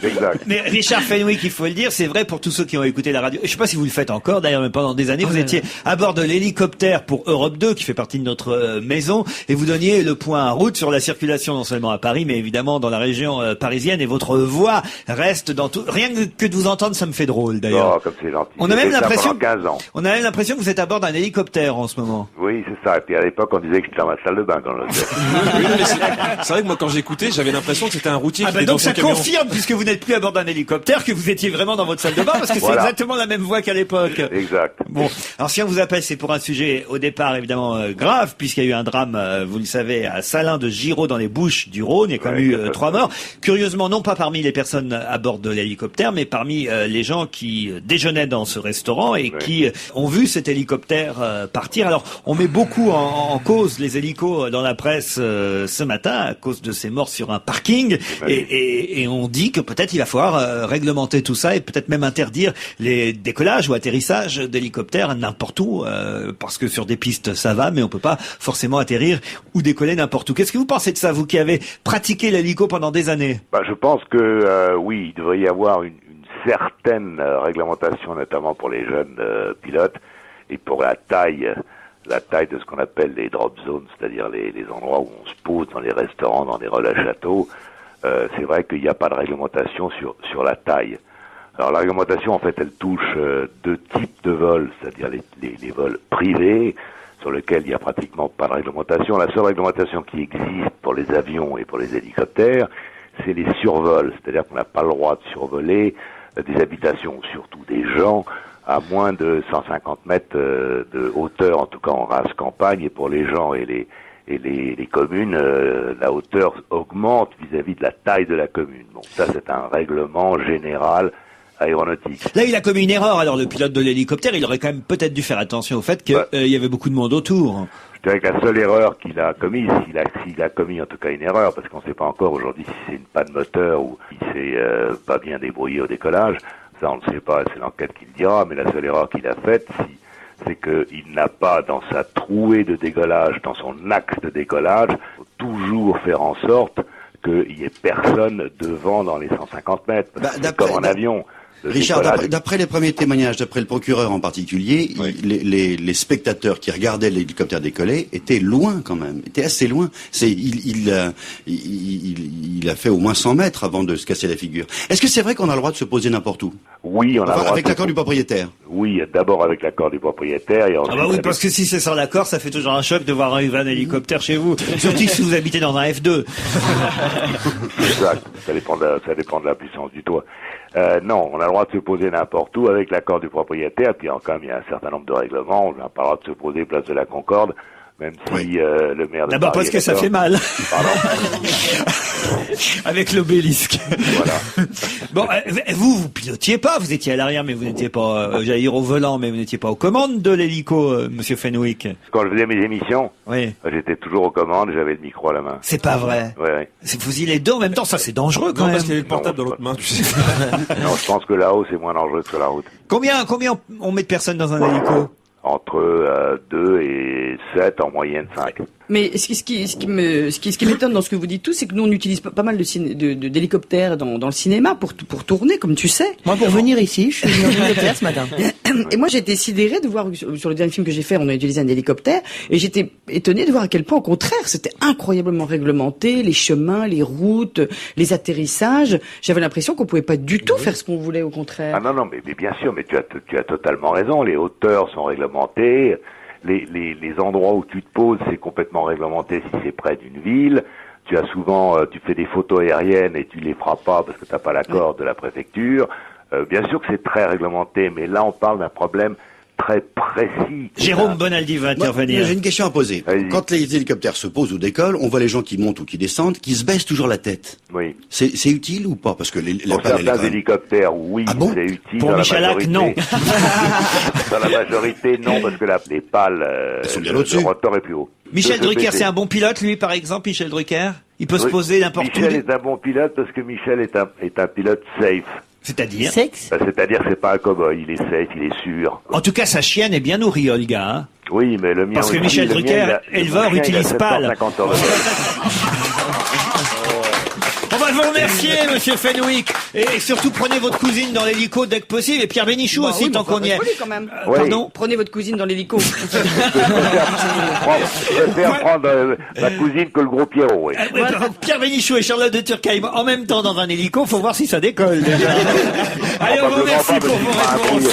Exact. Mais Richard Fenwick, il faut le dire, c'est vrai pour tous ceux qui ont écouté la radio. Je sais pas si vous le faites encore, d'ailleurs, mais pendant des années, vous étiez à bord de l'hélicoptère pour Europe 2, qui fait partie de notre maison, et vous donniez le point à route sur la circulation, non seulement à Paris, mais évidemment dans la région parisienne, et votre voix reste dans tout... Rien que de vous entendre, ça me fait drôle, d'ailleurs. Oh, comme c'est gentil. On a J'ai même fait ça l'impression... pendant 15 ans. On a même l'impression que vous êtes à bord d'un hélicoptère en ce moment. Oui, c'est ça. Et puis à l'époque, on disait que j'étais dans ma salle de bain quand on le faisait. Oui, mais c'est vrai que moi, quand j'écoutais, j'avais l'impression que c'était un routier Ah qui bah était dans donc son ça camion. confirme, puisque vous n'êtes plus à bord d'un hélicoptère, que vous étiez vraiment dans votre salle de bain, parce que c'est Voilà. exactement la même voix qu'à l'époque. Exact. Bon, alors si on vous appelle, c'est pour un sujet au départ évidemment grave, puisqu'il y a eu un drame, vous le savez, à Salins de Giraud dans les Bouches du Rhône. Il y a quand même Ouais, eu tout à fait. 3 morts. Curieusement, non pas parmi les personnes à bord de l'hélicoptère, mais parmi les gens qui déjeunaient dans ce restaurant et Ouais. qui ont vu cet hélicoptère partir. Alors, on met beaucoup en cause les hélicos dans la presse ce matin à cause de ces morts sur un parking, Ouais. et on dit que peut-être il va falloir réglementer tout ça et peut-être même interdire les décollages ou atterrissages d'hélicoptères n'importe où, parce que sur des pistes ça va, mais on peut pas forcément atterrir ou décoller n'importe où. Qu'est-ce que vous pensez de ça, vous qui avez pratiqué l'hélico pendant des années? Bah, je pense que oui, il devrait y avoir une certaine réglementation, notamment pour les jeunes pilotes et pour la taille de ce qu'on appelle les drop zones, c'est-à-dire les endroits où on se pose dans les restaurants, dans les relais châteaux. c'est vrai qu'il n'y a pas de réglementation sur la taille. Alors la réglementation, en fait, elle touche deux types de vols, c'est-à-dire les vols privés, sur lesquels il n'y a pratiquement pas de réglementation. La seule réglementation qui existe pour les avions et pour les hélicoptères, c'est les survols, c'est-à-dire qu'on n'a pas le droit de survoler des habitations, surtout des gens, à moins de 150 mètres de hauteur, en tout cas en race campagne, et pour les gens et les communes, la hauteur augmente vis-à-vis de la taille de la commune. Donc ça, c'est un règlement général aéronautique. Là, il a commis une erreur. Alors, le pilote de l'hélicoptère, il aurait quand même peut-être dû faire attention au fait qu'il y avait beaucoup de monde autour. Je dirais que la seule erreur qu'il a commise, s'il a commis en tout cas une erreur, parce qu'on ne sait pas encore aujourd'hui si c'est une panne moteur ou si c'est pas bien débrouillé au décollage, ça on ne sait pas, c'est l'enquête qui le dira, mais la seule erreur qu'il a faite, c'est qu'il n'a pas dans sa trouée de décollage, dans son axe de décollage, faut toujours faire en sorte qu'il y ait personne devant dans les 150 mètres, parce que c'est comme en avion. Richard, d'après les premiers témoignages, d'après le procureur en particulier, les spectateurs qui regardaient l'hélicoptère décoller étaient loin quand même, étaient assez loin. Il a fait au moins 100 mètres avant de se casser la figure. Est-ce que c'est vrai qu'on a le droit de se poser n'importe où? Oui, on a le droit. Avec l'accord du propriétaire? Oui, d'abord avec l'accord du propriétaire. Et ensuite oui, parce que si c'est sans l'accord, ça fait toujours un choc de voir arriver un hélicoptère chez vous. Surtout si vous habitez dans un F2. Exact. Ça dépend de la puissance du toit. Non, on a le droit de se poser n'importe où avec l'accord du propriétaire, puis quand même il y a un certain nombre de règlements, on n'a pas le droit de se poser place de la Concorde, même si le maire de D'abord Paris parce que ça fait mal. Pardon. Avec l'obélisque. Voilà. Bon, vous pilotiez pas, vous étiez à l'arrière, mais vous n'étiez pas, j'allais dire au volant, mais vous n'étiez pas aux commandes de l'hélico, Monsieur Fenwick. Quand je faisais mes émissions, oui, j'étais toujours aux commandes, j'avais le micro à la main. C'est pas vrai. Ouais. Vous y les deux en même temps, ça c'est dangereux quand même. Parce qu'il y avait le portable dans l'autre main, tu sais. Non, je pense que là-haut c'est moins dangereux que sur la route. Combien on met de personnes dans un hélico? Entre 2 et 7, en moyenne 5. Mais ce qui m'étonne dans ce que vous dites tous, c'est que nous on utilise pas mal d'hélicoptères dans le cinéma pour tourner, comme tu sais. Moi, pour venir ici, je suis venu en hélicoptère ce matin. Et moi, j'ai été sidérée de voir, sur le dernier film que j'ai fait, on a utilisé un hélicoptère, et j'étais étonnée de voir à quel point, au contraire, c'était incroyablement réglementé, les chemins, les routes, les atterrissages. J'avais l'impression qu'on pouvait pas du tout faire ce qu'on voulait, au contraire. Ah non, mais bien sûr, mais tu as totalement raison. Les hauteurs sont réglementées. Les endroits où tu te poses, c'est complètement réglementé si c'est près d'une ville. Tu as souvent, tu fais des photos aériennes et tu les feras pas parce que t'as pas l'accord de la préfecture. Bien sûr que c'est très réglementé, mais là on parle d'un problème très précis. Jérôme Bonaldi va intervenir. J'ai une question à poser. Quand les hélicoptères se posent ou décollent, on voit les gens qui montent ou qui descendent, qui se baissent toujours la tête. Oui. C'est utile ou pas? Parce que pour certains hélicoptères, oui, c'est utile. Pour Michalak, non. Dans la majorité, non, parce que les pales, le rotor est plus haut. Michel Drucker, c'est un bon pilote, lui, par exemple, Michel Drucker? Il peut se poser n'importe où. Michel est un bon pilote parce que Michel est un pilote safe. C'est-à-dire? C'est-à-dire c'est pas un cow-boy, il est safe, il est sûr. En tout cas, sa chienne est bien nourrie, Olga. Hein. Oui, mais le mien parce que aussi, Michel Drucker, éleveur, utilise pâle. On va vous remercier, Monsieur Fenwick. Et surtout, prenez votre cousine dans l'hélico dès que possible. Et Pierre Bénichou aussi, tant qu'on y est. Quand même. Pardon? Prenez votre cousine dans l'hélico. Je préfère prendre la cousine que le gros Pierrot, oui. Pierre Bénichou et Charlotte de Turckheim en même temps dans un hélico, faut voir si ça décolle. Allez, on vous remercie pour vos réponses.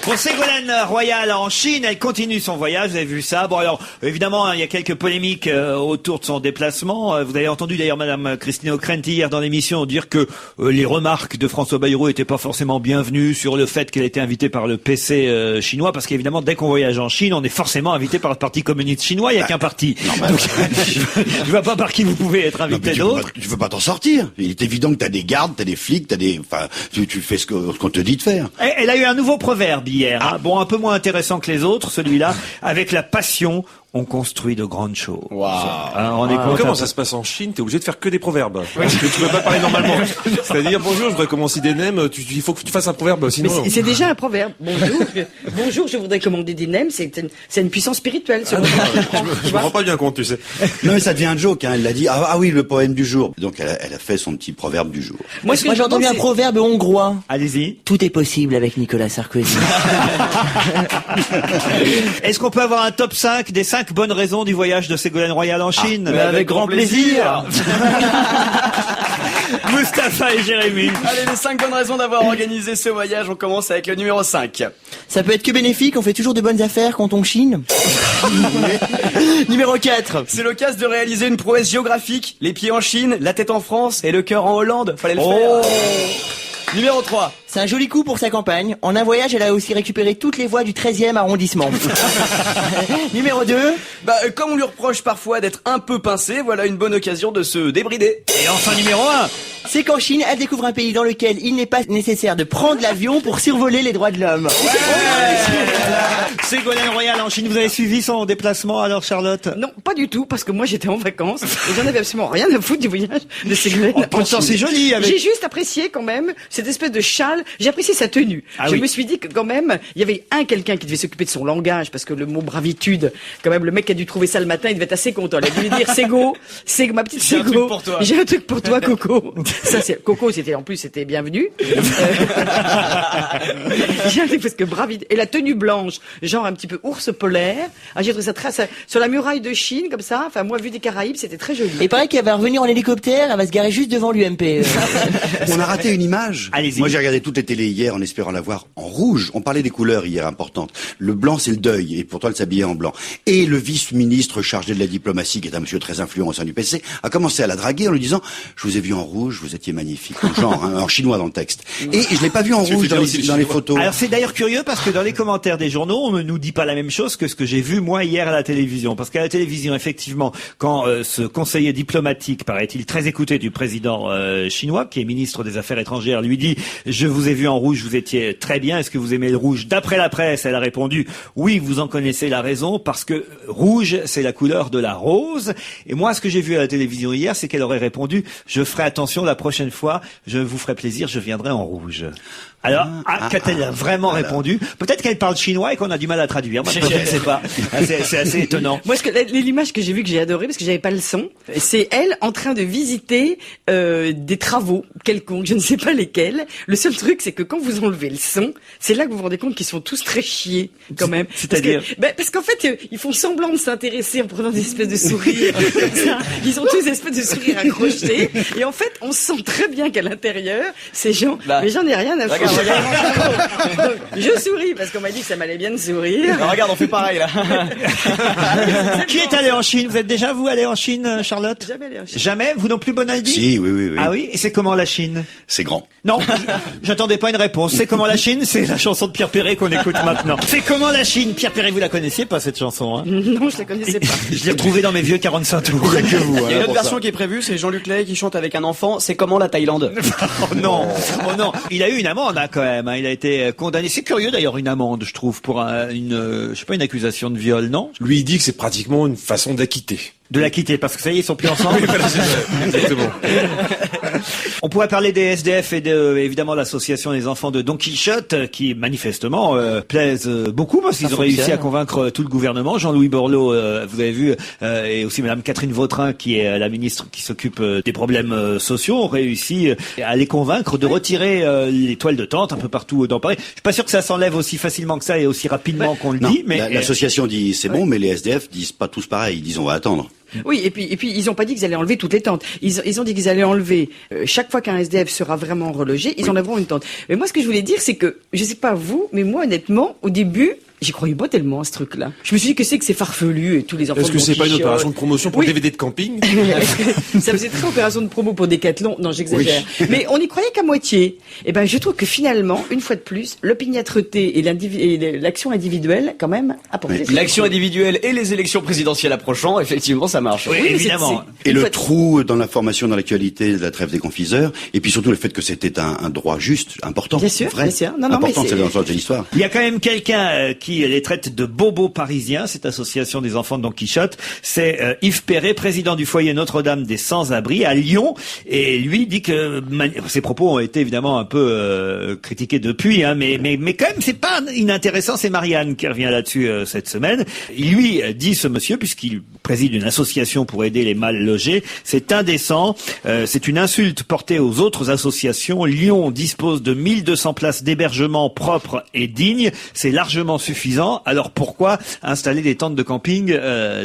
Bon, Ségolène Royal en Chine, elle continue son voyage, vous avez vu ça. Bon alors, évidemment, il y a quelques polémiques autour de son déplacement. Vous avez entendu d'ailleurs Madame Christine O'Krent hier dans l'émission dire que les remarques de François Bayrou étaient pas forcément bienvenues sur le fait qu'elle était invitée par le PC chinois, parce qu'évidemment, dès qu'on voyage en Chine, on est forcément invité par le Parti communiste chinois, il n'y a qu'un parti. Donc, je vois pas par qui vous pouvez être invité d'autre. Tu veux pas t'en sortir. Il est évident que t'as des gardes, t'as des flics, tu fais ce qu'on te dit de faire. Elle a eu un nouveau proverbe hier, hein. Bon, un peu moins intéressant que les autres, celui-là, avec la passion, on construit de grandes choses. Wow. On est Comment ça se passe en Chine? T'es obligé de faire que des proverbes. Parce que tu peux pas parler normalement. C'est-à-dire, bonjour, je voudrais commencer des nems, il faut que tu fasses un proverbe, sinon. Mais c'est déjà un proverbe. Bonjour, je voudrais commander des nems, c'est une puissance spirituelle, ce je me rends pas bien compte, tu sais. Non, mais ça devient un joke, hein. Elle l'a dit, ah oui, le poème du jour. Donc, elle a fait son petit proverbe du jour. Moi j'ai entendu un proverbe hongrois. Allez-y. Tout est possible avec Nicolas Sarkozy. Est-ce qu'on peut avoir un top 5 des 5 5 bonnes raisons du voyage de Ségolène Royal en Chine. Mais avec grand plaisir. Mustapha et Jérémy. Allez, les 5 bonnes raisons d'avoir organisé ce voyage. On commence avec le numéro 5. Ça peut être que bénéfique, on fait toujours de bonnes affaires quand on chine. Numéro 4. C'est l'occasion de réaliser une prouesse géographique. Les pieds en Chine, la tête en France et le cœur en Hollande. Fallait le faire. Numéro 3. C'est un joli coup pour sa campagne. En un voyage, elle a aussi récupéré toutes les voies du 13e arrondissement. Numéro 2. Comme on lui reproche parfois d'être un peu pincé, voilà une bonne occasion de se débrider. Et enfin numéro 1. C'est qu'en Chine, elle découvre un pays dans lequel il n'est pas nécessaire de prendre l'avion pour survoler les droits de l'homme. Ségolène Royal en Chine, vous avez suivi son déplacement alors, Charlotte? Non, pas du tout, parce que moi j'étais en vacances et j'en avais absolument rien à foutre du voyage de Ségolène. Pourtant c'est joli avec... J'ai juste apprécié quand même cette espèce de châle, j'ai apprécié sa tenue. Je me suis dit que quand même, il y avait quelqu'un qui devait s'occuper de son langage, parce que le mot bravitude, quand même le mec qui a dû trouver ça le matin, il devait être assez content. Il a dû lui dire, Ségo, ma petite Ségo, j'ai un truc pour toi, Coco. Ça c'est, Coco c'était bienvenu. J'ai un truc parce que bravitude, et la tenue blanche, genre un petit peu ours polaire. J'ai trouvé ça très, sur la muraille de Chine, comme ça, enfin moi vu des Caraïbes, c'était très joli. Et pareil qu'elle va revenir en hélicoptère, elle va se garer juste devant l'UMP. On a raté une image. Allez-y. Moi, j'ai regardé toutes les télés hier en espérant la voir en rouge. On parlait des couleurs hier importantes. Le blanc, c'est le deuil, et pourtant elle s'habillait en blanc. Et le vice-ministre chargé de la diplomatie, qui est un monsieur très influent au sein du PC, a commencé à la draguer en lui disant « Je vous ai vu en rouge, vous étiez magnifique ». Genre, en chinois dans le texte. Et je l'ai pas vu en rouge dans les photos. Alors c'est d'ailleurs curieux parce que dans les commentaires des journaux, on ne nous dit pas la même chose que ce que j'ai vu moi hier à la télévision. Parce qu'à la télévision, effectivement, quand ce conseiller diplomatique, paraît-il très écouté du président chinois, qui est ministre des Affaires étrangères, lui dit « Je vous ai vu en rouge, vous étiez très bien, est-ce que vous aimez le rouge ?» D'après la presse, elle a répondu « Oui, vous en connaissez la raison, parce que rouge, c'est la couleur de la rose. » Et moi, ce que j'ai vu à la télévision hier, c'est qu'elle aurait répondu « Je ferai attention la prochaine fois, je vous ferai plaisir, je viendrai en rouge. » Alors, qu'a-t-elle vraiment répondu? Peut-être qu'elle parle chinois et qu'on a du mal à traduire. Moi, je ne sais pas. C'est assez étonnant. Moi, l'image que j'ai vue, que j'ai adorée, parce que j'avais pas le son, c'est elle en train de visiter des travaux quelconques, je ne sais pas lesquels. Le seul truc, c'est que quand vous enlevez le son, c'est là que vous vous rendez compte qu'ils sont tous très chiés, quand même. C'est-à-dire parce qu'en fait, ils font semblant de s'intéresser en prenant des espèces de sourires. Comme ça. Ils ont tous des espèces de sourires accrochés. Et en fait, on sent très bien qu'à l'intérieur, ces gens, mais j'en ai rien à faire. Donc, je souris parce qu'on m'a dit que ça m'allait bien de sourire. Alors, regarde, on fait pareil là. Qui est allé en Chine? Vous êtes déjà vous allé en Chine, Charlotte? Jamais allé en Chine. Jamais? Vous non plus, Bonaldi? Si, oui. Ah oui? Et c'est comment la Chine? C'est grand. Non, j'attendais pas une réponse. C'est comment la Chine? C'est la chanson de Pierre Perret qu'on écoute maintenant. C'est comment la Chine? Pierre Perret, vous la connaissiez pas cette chanson, hein? Non, je la connaissais pas. Je l'ai retrouvée dans mes vieux 45 tours. Que vous, Il y a une autre version qui est prévue, c'est Jean-Luc Lay qui chante avec un enfant. C'est comment la Thaïlande? Oh non, il a eu une amende quand même. Il a été condamné. C'est curieux d'ailleurs une amende, je trouve, pour une accusation de viol, non? Lui, il dit que c'est pratiquement une façon d'acquitter. De la quitter, parce que ça y est, ils sont plus ensemble. Exactement. On pourrait parler des SDF et évidemment l'association des enfants de Don Quichotte, qui manifestement plaisent beaucoup, parce qu'ils ont réussi à convaincre tout le gouvernement. Jean-Louis Borloo, vous avez vu, et aussi Madame Catherine Vautrin, qui est la ministre qui s'occupe des problèmes sociaux, ont réussi à les convaincre de retirer les toiles de tente un peu partout dans Paris. Je suis pas sûr que ça s'enlève aussi facilement que ça et aussi rapidement qu'on le dit, mais l'association dit c'est bon, mais les SDF disent pas tous pareil. Ils disent on va attendre. Oui, et puis ils ont pas dit qu'ils allaient enlever toutes les tentes. Ils ont dit qu'ils allaient enlever chaque fois qu'un SDF sera vraiment relogé, ils enlèveront une tente. Mais moi, ce que je voulais dire, c'est que je sais pas vous, mais moi, honnêtement, au début, j'y croyais pas tellement à ce truc-là. Je me suis dit que c'est farfelu et tous les enfants. Est-ce que c'est pas une opération de promotion pour DVD de camping? Ça faisait très opération de promo pour Decathlon. Non, j'exagère. Oui. Mais on y croyait qu'à moitié. Eh ben, je trouve que finalement, une fois de plus, l'opiniâtreté et l'action individuelle, quand même, apportent. L'action individuelle et les élections présidentielles approchant, effectivement, ça marche. Oui, évidemment. Et le trou dans l'information, dans l'actualité de la trêve des confiseurs, et puis surtout le fait que c'était un droit juste, important. Bien sûr, vrai, bien sûr. Non, important, c'est dans l'histoire. Il y a quand même quelqu'un qui les traite de bobos parisiens, cette association des enfants de Don Quichotte. C'est Yves Perret, président du foyer Notre-Dame des Sans-Abris à Lyon. Et lui dit que ses propos ont été évidemment un peu critiqués depuis, hein, mais quand même c'est pas inintéressant. C'est Marianne qui revient là-dessus cette semaine. Il lui dit, ce monsieur, puisqu'il préside une association pour aider les mal loger. C'est indécent. C'est une insulte portée aux autres associations. Lyon dispose de 1200 places d'hébergement propres et dignes. C'est largement suffisant. Alors pourquoi installer des tentes de camping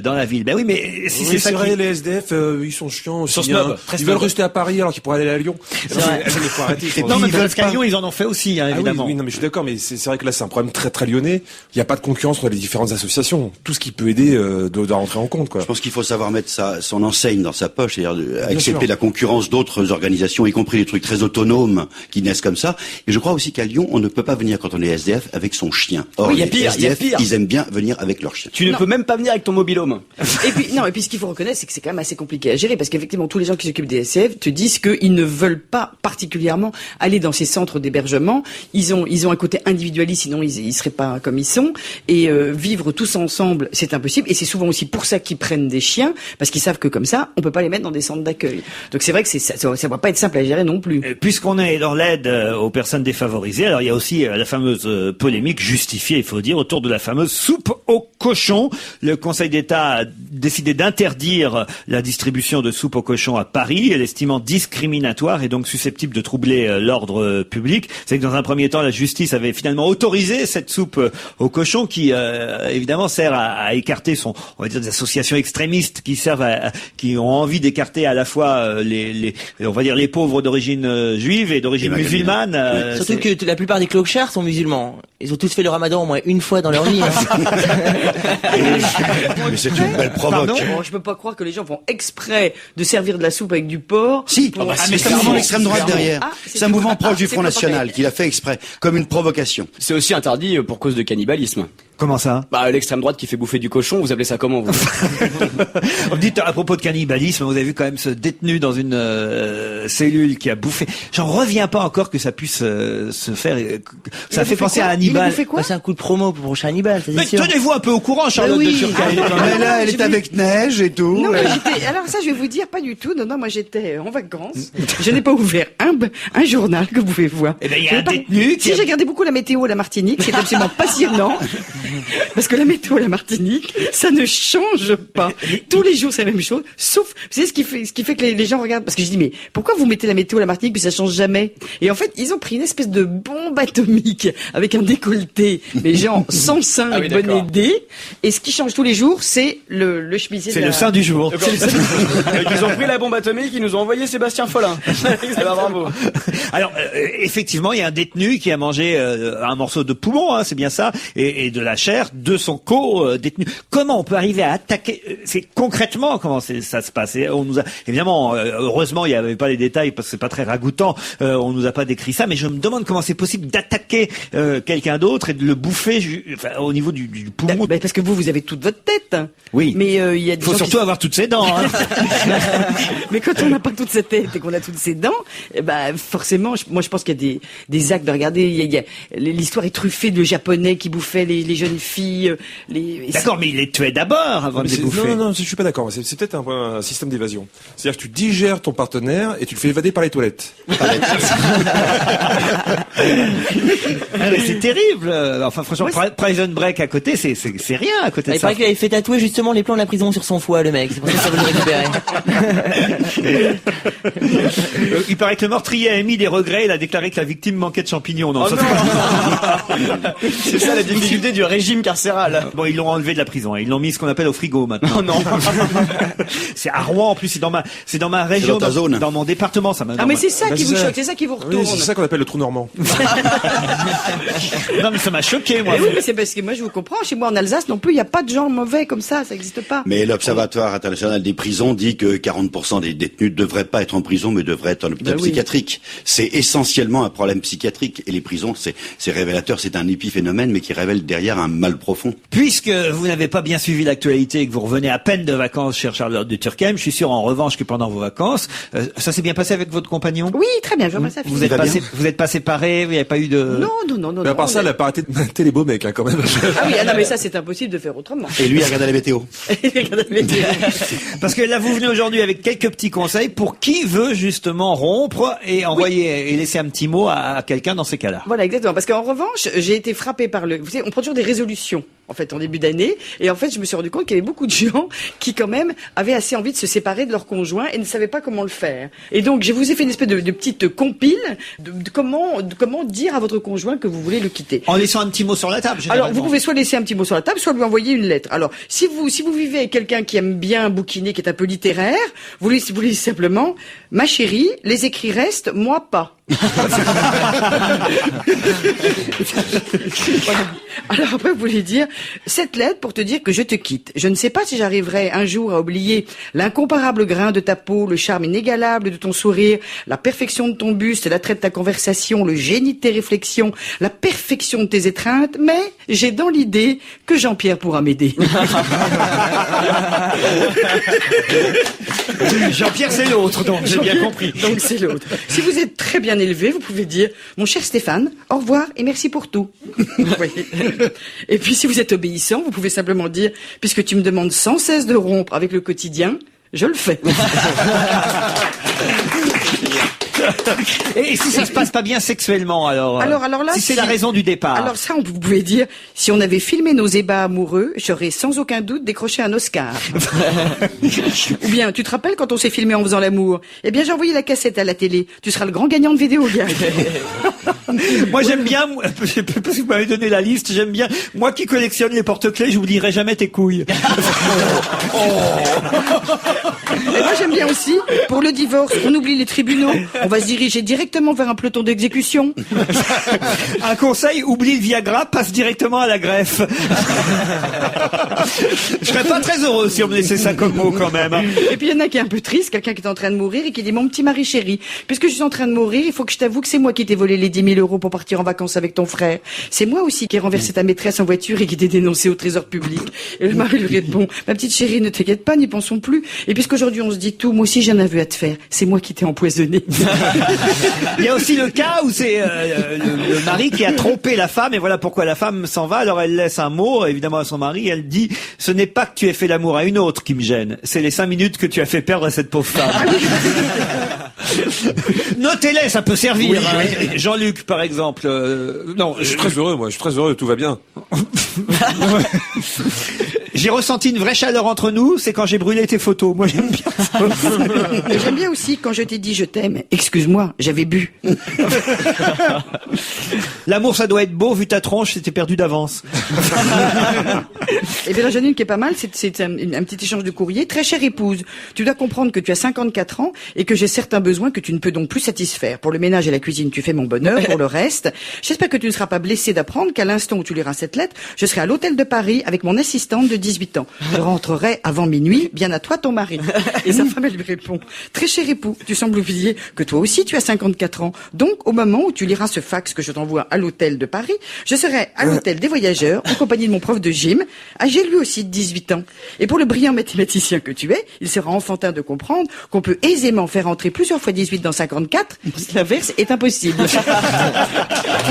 dans la ville? Ben oui, mais si c'est ça vrai, qui... les SDF, ils sont chiants aussi. Sont snob, Ils veulent rester à Paris alors qu'ils pourraient aller à Lyon. C'est vrai. Il faut arrêter. il faut- Non, mais ils veulent parce qu'à Lyon, ils en ont fait aussi, hein, Ah oui, évidemment. oui, non, mais je suis d'accord, mais c'est vrai que là, c'est un problème très très lyonnais. Il n'y a pas de concurrence entre les différentes associations. Tout ce qui peut aider doit rentrer en compte, quoi. Je pense qu'il faut savoir mettre son enseigne dans sa poche, c'est-à-dire accepter sûr. la concurrence d'autres organisations, y compris des trucs très autonomes qui naissent comme ça. Et je crois aussi qu'à Lyon, on ne peut pas venir quand on est SDF avec son chien. Or, Oui, il y a les pire, il y a SDF, pire. ils aiment bien venir avec leur chien. Tu ne Non. peux même pas venir avec ton mobil-home. Et puis ce qu'il faut reconnaître, c'est que c'est quand même assez compliqué à gérer, parce qu'effectivement, tous les gens qui s'occupent des SCF te disent qu'ils ne veulent pas particulièrement aller dans ces centres d'hébergement. Ils ont un côté individualiste, sinon ils seraient pas comme ils sont. Et vivre tous ensemble, c'est impossible. Et c'est souvent aussi pour ça qu'ils prennent des chiens, parce qu'ils savent que comme ça, on peut pas les mettre dans des centres d'accueil. Donc c'est vrai que ça va pas être simple à gérer non plus. Puisqu'on est dans l'aide aux personnes défavorisées, alors il y a aussi la fameuse polémique justifiée, il faut dire, autour de la fameuse soupe au cochon. Le Conseil d'État a décidé d'interdire la distribution de soupe au cochon à Paris, l'estimant discriminatoire et donc susceptible de troubler l'ordre public. C'est que dans un premier temps, la justice avait finalement autorisé cette soupe au cochon qui, évidemment, sert à écarter on va dire, des associations extrémistes qui servent qui ont envie d'écarter à la fois on va dire les pauvres d'origine juive et d'origine Et musulmane. Surtout que la plupart des clochards sont musulmans. Ils ont tous fait le ramadan au moins une fois dans leur vie. hein. Mais c'est une belle provoque. Bon, je peux pas croire que les gens font exprès de servir de la soupe avec du porc. Si, pour- mais c'est un mouvement d'extrême droite clairement. derrière. Ah, C'est un mouvement proche du c'est Front pas National vrai. qui l'a fait exprès, comme une provocation. C'est aussi interdit pour cause de cannibalisme. Comment ça? Bah, l'extrême droite qui fait bouffer du cochon, vous appelez ça comment, vous? On me dit à propos de cannibalisme, vous avez vu quand même ce détenu dans une cellule qui a bouffé. J'en reviens pas encore que ça puisse se faire. Ça fait penser à Il a Hannibal. bouffé quoi? Bah, c'est un coup de promo pour Hannibal, ça, Mais c'est sûr. tenez-vous un peu au courant, Charlotte oui. de Turckheim. Ah, Mais là, elle est avec neige et tout. Non, mais alors ça, je vais vous dire, pas du tout. Non, moi j'étais en vacances. Je n'ai pas ouvert un journal que vous pouvez voir. Eh ben, il y a Je un n'ai pas- détenu qui Si a- j'ai regardé beaucoup la météo à la Martinique, c'est absolument passionnant. Parce que la météo à la Martinique, ça ne change pas. Tous les jours, c'est la même chose. Sauf, vous savez ce qui fait que les gens regardent. Parce que je dis, mais pourquoi vous mettez la météo à la Martinique puis ça change jamais? Et en fait, ils ont pris une espèce de bombe atomique avec un décolleté, mais genre sans sein Ah oui, et bonnet d'accord. D. Et ce qui change tous les jours, c'est le chemisier. C'est de le la- sein du jour. Donc, ils ont pris la bombe atomique, ils nous ont envoyé Sébastien Follin. Eh ben, bravo. Alors, effectivement, il y a un détenu qui a mangé un morceau de poumon, hein, c'est bien ça, et de la chair de son co-détenu. Comment on peut arriver à attaquer C'est concrètement comment ça se passe. Et on nous a évidemment, heureusement, il n'y avait pas les détails parce que c'est pas très ragoûtant. On nous a pas décrit ça, mais je me demande comment c'est possible d'attaquer quelqu'un d'autre et de le bouffer au niveau du poumon. Parce que vous avez toute votre tête. Oui. Mais il y a des Il faut gens surtout avoir toutes ses dents. Hein. Mais quand on n'a pas toute sa tête et qu'on a toutes ses dents, forcément, moi je pense qu'il y a des actes. Regardez, l'histoire est truffée de Japonais qui bouffaient les jeunes filles. D'accord, mais il les tuait d'abord avant de les bouffer. Non, je suis pas d'accord. C'est peut-être un système d'évasion. C'est-à-dire que tu digères ton partenaire et tu le fais évader par les toilettes. Ah, mais c'est terrible. Enfin, franchement, Prison Break à côté, c'est rien à côté de Il ça. paraît qu'il avait fait tatouer justement les plans de la prison sur son foie, le mec. C'est pour ça que ça veut le récupérer. Il paraît que le meurtrier a émis des regrets. Il a déclaré que la victime manquait de champignons. Non, Oh ça non. C'est ça la difficulté du régime carcéral. Bon, ils l'ont enlevé de la prison. Hein. Ils l'ont mis ce qu'on appelle au frigo maintenant. Oh non. C'est à Rouen en plus. C'est dans ma région, dans ta zone. dans mon département. Ça Ah mais c'est ça qui c'est vous ça. choque, c'est ça qui vous retourne. Oui, c'est ça qu'on appelle le trou normand. non mais ça m'a choqué moi. Eh oui, mais c'est parce que moi je vous comprends. Chez moi en Alsace non plus, il n'y a pas de gens mauvais comme ça n'existe pas. Mais l'Observatoire international des prisons dit que 40% des détenus ne devraient pas être en prison, mais devraient être en hôpital Ben oui. psychiatrique. C'est essentiellement un problème psychiatrique. Et les prisons, c'est révélateur, c'est un épiphénomène, mais qui révèle derrière un mal profond. Puisque vous n'avez pas bien suivi l'actualité et que vous revenez à peine de vacances, chère Charlotte de Turckheim, je suis sûr en revanche que pendant vos vacances, ça s'est bien passé avec votre compagnon. Oui, très bien, je vous remercie. Vous êtes pas séparés, vous n'avez pas eu de... Non. Mais à part ça, elle a pas arrêté de mater les beaux mecs, hein, quand même. Ah oui, non mais ça c'est impossible de faire autrement. Et lui, il regarde la météo. Parce que là, vous venez aujourd'hui avec quelques petits conseils pour qui veut justement rompre et envoyer et laisser un petit mot à quelqu'un dans ces cas-là. Voilà, exactement. Parce qu'en revanche, j'ai été frappée par vous savez, on prend toujours des résolutions. en fait, en début d'année. Et en fait, je me suis rendu compte qu'il y avait beaucoup de gens qui, quand même, avaient assez envie de se séparer de leur conjoint et ne savaient pas comment le faire. Et donc, je vous ai fait une espèce de petite compile de comment dire à votre conjoint que vous voulez le quitter. En laissant un petit mot sur la table, Alors, vous pouvez soit laisser un petit mot sur la table, soit lui envoyer une lettre. Alors, si vous vivez avec quelqu'un qui aime bien bouquiner, qui est un peu littéraire, vous lui dites simplement, ma chérie, les écrits restent, moi pas. Voilà. Alors après, vous voulez dire cette lettre pour te dire que je te quitte. Je ne sais pas si j'arriverai un jour à oublier l'incomparable grain de ta peau, le charme inégalable de ton sourire, la perfection de ton buste, l'attrait de ta conversation, le génie de tes réflexions, la perfection de tes étreintes, mais j'ai dans l'idée que Jean-Pierre pourra m'aider. Jean-Pierre, c'est l'autre, donc j'ai bien compris. Donc c'est l'autre. Si vous êtes très bien élevé, vous pouvez dire « Mon cher Stéphane, au revoir et merci pour tout. » Et puis si vous êtes obéissant, vous pouvez simplement dire « Puisque tu me demandes sans cesse de rompre avec le quotidien, je le fais. » Et si ça se passe pas bien sexuellement, alors là, si c'est la raison du départ. Alors ça, vous pouvez dire, si on avait filmé nos ébats amoureux, j'aurais sans aucun doute décroché un Oscar. Ou bien, tu te rappelles quand on s'est filmé en faisant l'amour? Eh bien, j'ai envoyé la cassette à la télé. Tu seras le grand gagnant de vidéo, gars. Moi, j'aime bien, parce que vous m'avez donné la liste, j'aime bien, moi qui collectionne les porte-clés, j'oublierai jamais tes couilles. Et moi, j'aime bien aussi, pour le divorce, on oublie les tribunaux. On va se diriger directement vers un peloton d'exécution. Un conseil, oublie le Viagra, passe directement à la greffe. Je serais pas très heureux si on me laissait ça comme mot quand même. Et puis il y en a qui est un peu triste, quelqu'un qui est en train de mourir et qui dit, mon petit mari chéri, puisque je suis en train de mourir, il faut que je t'avoue que c'est moi qui t'ai volé les 10 000 euros pour partir en vacances avec ton frère. C'est moi aussi qui ai renversé ta maîtresse en voiture et qui t'ai dénoncé au trésor public. Et le mari lui répond, ma petite chérie, ne t'inquiète pas, n'y pensons plus. Et puisqu'aujourd'hui on se dit tout, moi aussi j'en avais à te faire. C'est moi qui t'ai empoisonné. Il y a aussi le cas où c'est le mari qui a trompé la femme et voilà pourquoi la femme s'en va. Alors elle laisse un mot évidemment à son mari. Elle dit ce n'est pas que tu aies fait l'amour à une autre qui me gêne, c'est les 5 minutes que tu as fait perdre à cette pauvre femme. Notez-les, ça peut servir. Oui, hein. oui. Jean-Luc par exemple. Non, Je suis très heureux, moi. Je suis très heureux, tout va bien. J'ai ressenti une vraie chaleur entre nous, c'est quand j'ai brûlé tes photos. Moi, j'aime bien ça. Et j'aime bien aussi quand je t'ai dit je t'aime. Excuse-moi, j'avais bu. L'amour, ça doit être beau, vu ta tronche, c'était perdu d'avance. Et bien là, j'en ai une qui est pas mal, c'est un petit échange de courrier. Très chère épouse, tu dois comprendre que tu as 54 ans et que j'ai certains besoins que tu ne peux donc plus satisfaire. Pour le ménage et la cuisine, tu fais mon bonheur. Pour le reste, j'espère que tu ne seras pas blessé d'apprendre qu'à l'instant où tu liras cette lettre, je serai à l'hôtel de Paris avec mon assistante de 18 ans. Je rentrerai avant minuit, bien à toi ton mari. Et sa femme, elle lui répond, très cher époux, tu sembles oublier que toi aussi tu as 54 ans. Donc, au moment où tu liras ce fax que je t'envoie à l'hôtel de Paris, je serai à l'hôtel des voyageurs, en compagnie de mon prof de gym, âgé lui aussi de 18 ans. Et pour le brillant mathématicien que tu es, il sera enfantin de comprendre qu'on peut aisément faire entrer plusieurs fois 18 dans 54, l'inverse est impossible.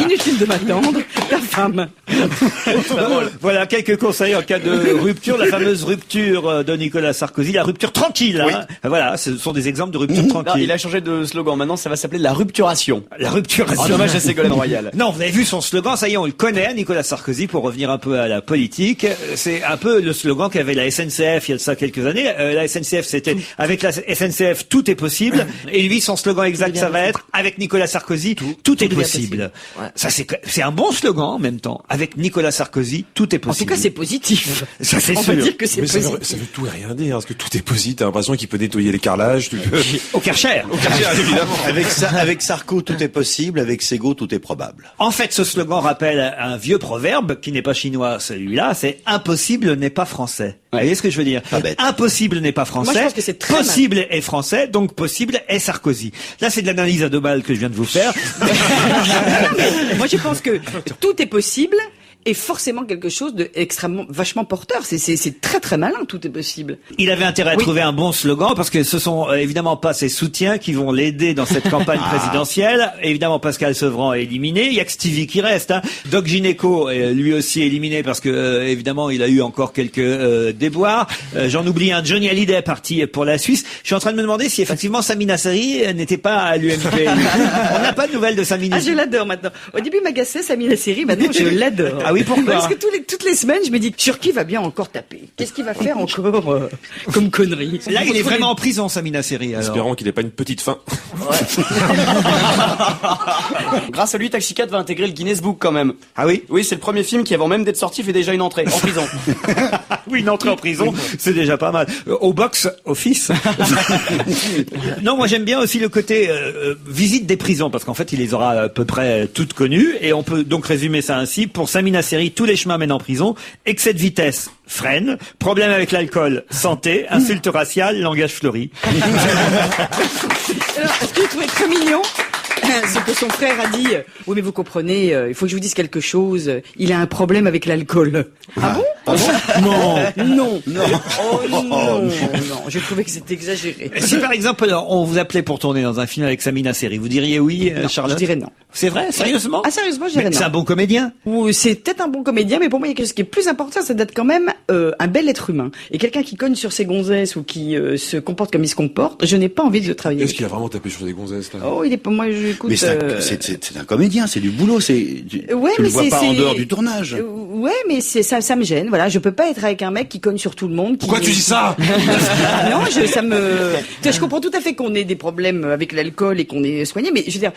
Inutile de m'attendre, ta femme. Voilà quelques conseils en cas de rupture, la fameuse rupture de Nicolas Sarkozy, la rupture tranquille. Oui. Hein. Voilà, ce sont des exemples de rupture Non, tranquille. il a changé de slogan. Maintenant, ça va s'appeler la rupturation. La rupture. En hommage à Ségolène Royal. Non, vous avez vu son slogan, ça y est, on le connaît, Nicolas Sarkozy, pour revenir un peu à la politique. C'est un peu le slogan qu'avait la SNCF il y a de ça quelques années. La SNCF, c'était avec la SNCF, tout est possible. Et lui, son slogan exact, ça va être avec Nicolas Sarkozy, tout est possible. Ouais. Ça, c'est un bon slogan en même temps. Avec Nicolas Sarkozy, tout est En tout possible. cas, c'est positif. Ça, c'est On sûr. va dire que c'est Mais positif. ça veut tout et rien dire, parce que tout est possible. T'as l'impression qu'il peut nettoyer les carrelages, tu peux... Au Karcher. évidemment. Avec Sarko, tout est possible. Avec Sego, tout est probable. En fait, ce slogan rappelle un vieux proverbe qui n'est pas chinois, celui-là, c'est impossible n'est pas français. Vous voyez ce que je veux dire? Pas bête. Impossible n'est pas français. Moi, je pense que c'est très possible est français, donc possible est Sarkozy. Là, c'est de l'analyse à 2 balles que je viens de vous faire. Moi, je pense que tout est possible est forcément quelque chose de extrêmement, vachement porteur. C'est très très malin, tout est possible. Il avait intérêt à Oui. trouver un bon slogan parce que ce sont évidemment pas ses soutiens qui vont l'aider dans cette campagne présidentielle. Évidemment, Pascal Sevran est éliminé. Il y a que Stevie qui reste. Hein. Doc Gineco est lui aussi éliminé parce que évidemment il a eu encore quelques déboires. J'en oublie un, Johnny Hallyday parti pour la Suisse. Je suis en train de me demander si effectivement Sami Nasseri n'était pas à l'UMP. On n'a pas de nouvelles de Sami Ah, Nasseri. je l'adore maintenant. Au début, il m'agaçait, Sami Nasseri, maintenant je l'adore. Ah oui, pourquoi? Parce que toutes les semaines, je me dis, sur qui va bien encore taper? Qu'est-ce qu'il va faire encore comme connerie? Là, il est vraiment en prison, Samina Seri, alors. Espérons qu'il n'ait pas une petite faim. Grâce à lui, Taxi 4 va intégrer le Guinness Book quand même. Ah oui? Oui, c'est le premier film qui, avant même d'être sorti, fait déjà une entrée en prison. Oui, une entrée en prison, c'est déjà pas mal. Au box office. Non, moi j'aime bien aussi le côté visite des prisons, parce qu'en fait, il les aura à peu près toutes connues, et on peut donc résumer ça ainsi. Pour Samina Seri, tous les chemins mènent en prison. Excès de vitesse, freine. Problème avec l'alcool, santé. Insulte raciale, langage fleuri. Alors, ce que j'ai trouvé très mignon, c'est que son frère a dit, oui mais vous comprenez, il faut que je vous dise quelque chose, il a un problème avec l'alcool. Ah bon? Non. Non. Oh non. J'ai trouvé que c'était exagéré. Si par exemple, on vous appelait pour tourner dans un film avec Samina Seri, vous diriez oui, Non, Charlotte? je dirais non. C'est vrai? Sérieusement? Ah sérieusement, je dirais Mais non. c'est un bon comédien. Ou c'est peut-être un bon comédien, mais pour moi, il y a quelque chose qui est plus important, c'est d'être quand même un bel être humain. Et quelqu'un qui cogne sur ses gonzesses ou qui se comporte comme il se comporte, je n'ai pas envie de travailler Est-ce avec. qu'il a vraiment tapé sur des gonzesses, là? Oh, il est pas moi, j'écoute. Mais c'est un comédien, c'est du boulot, Ouais, tu mais le vois pas en c'est- dehors du tournage. Ouais, mais ça me gêne. Voilà, je peux pas être avec un mec qui cogne sur tout le monde. Pourquoi tu dis ça? Non, je comprends tout à fait qu'on ait des problèmes avec l'alcool et qu'on est soigné, mais je veux dire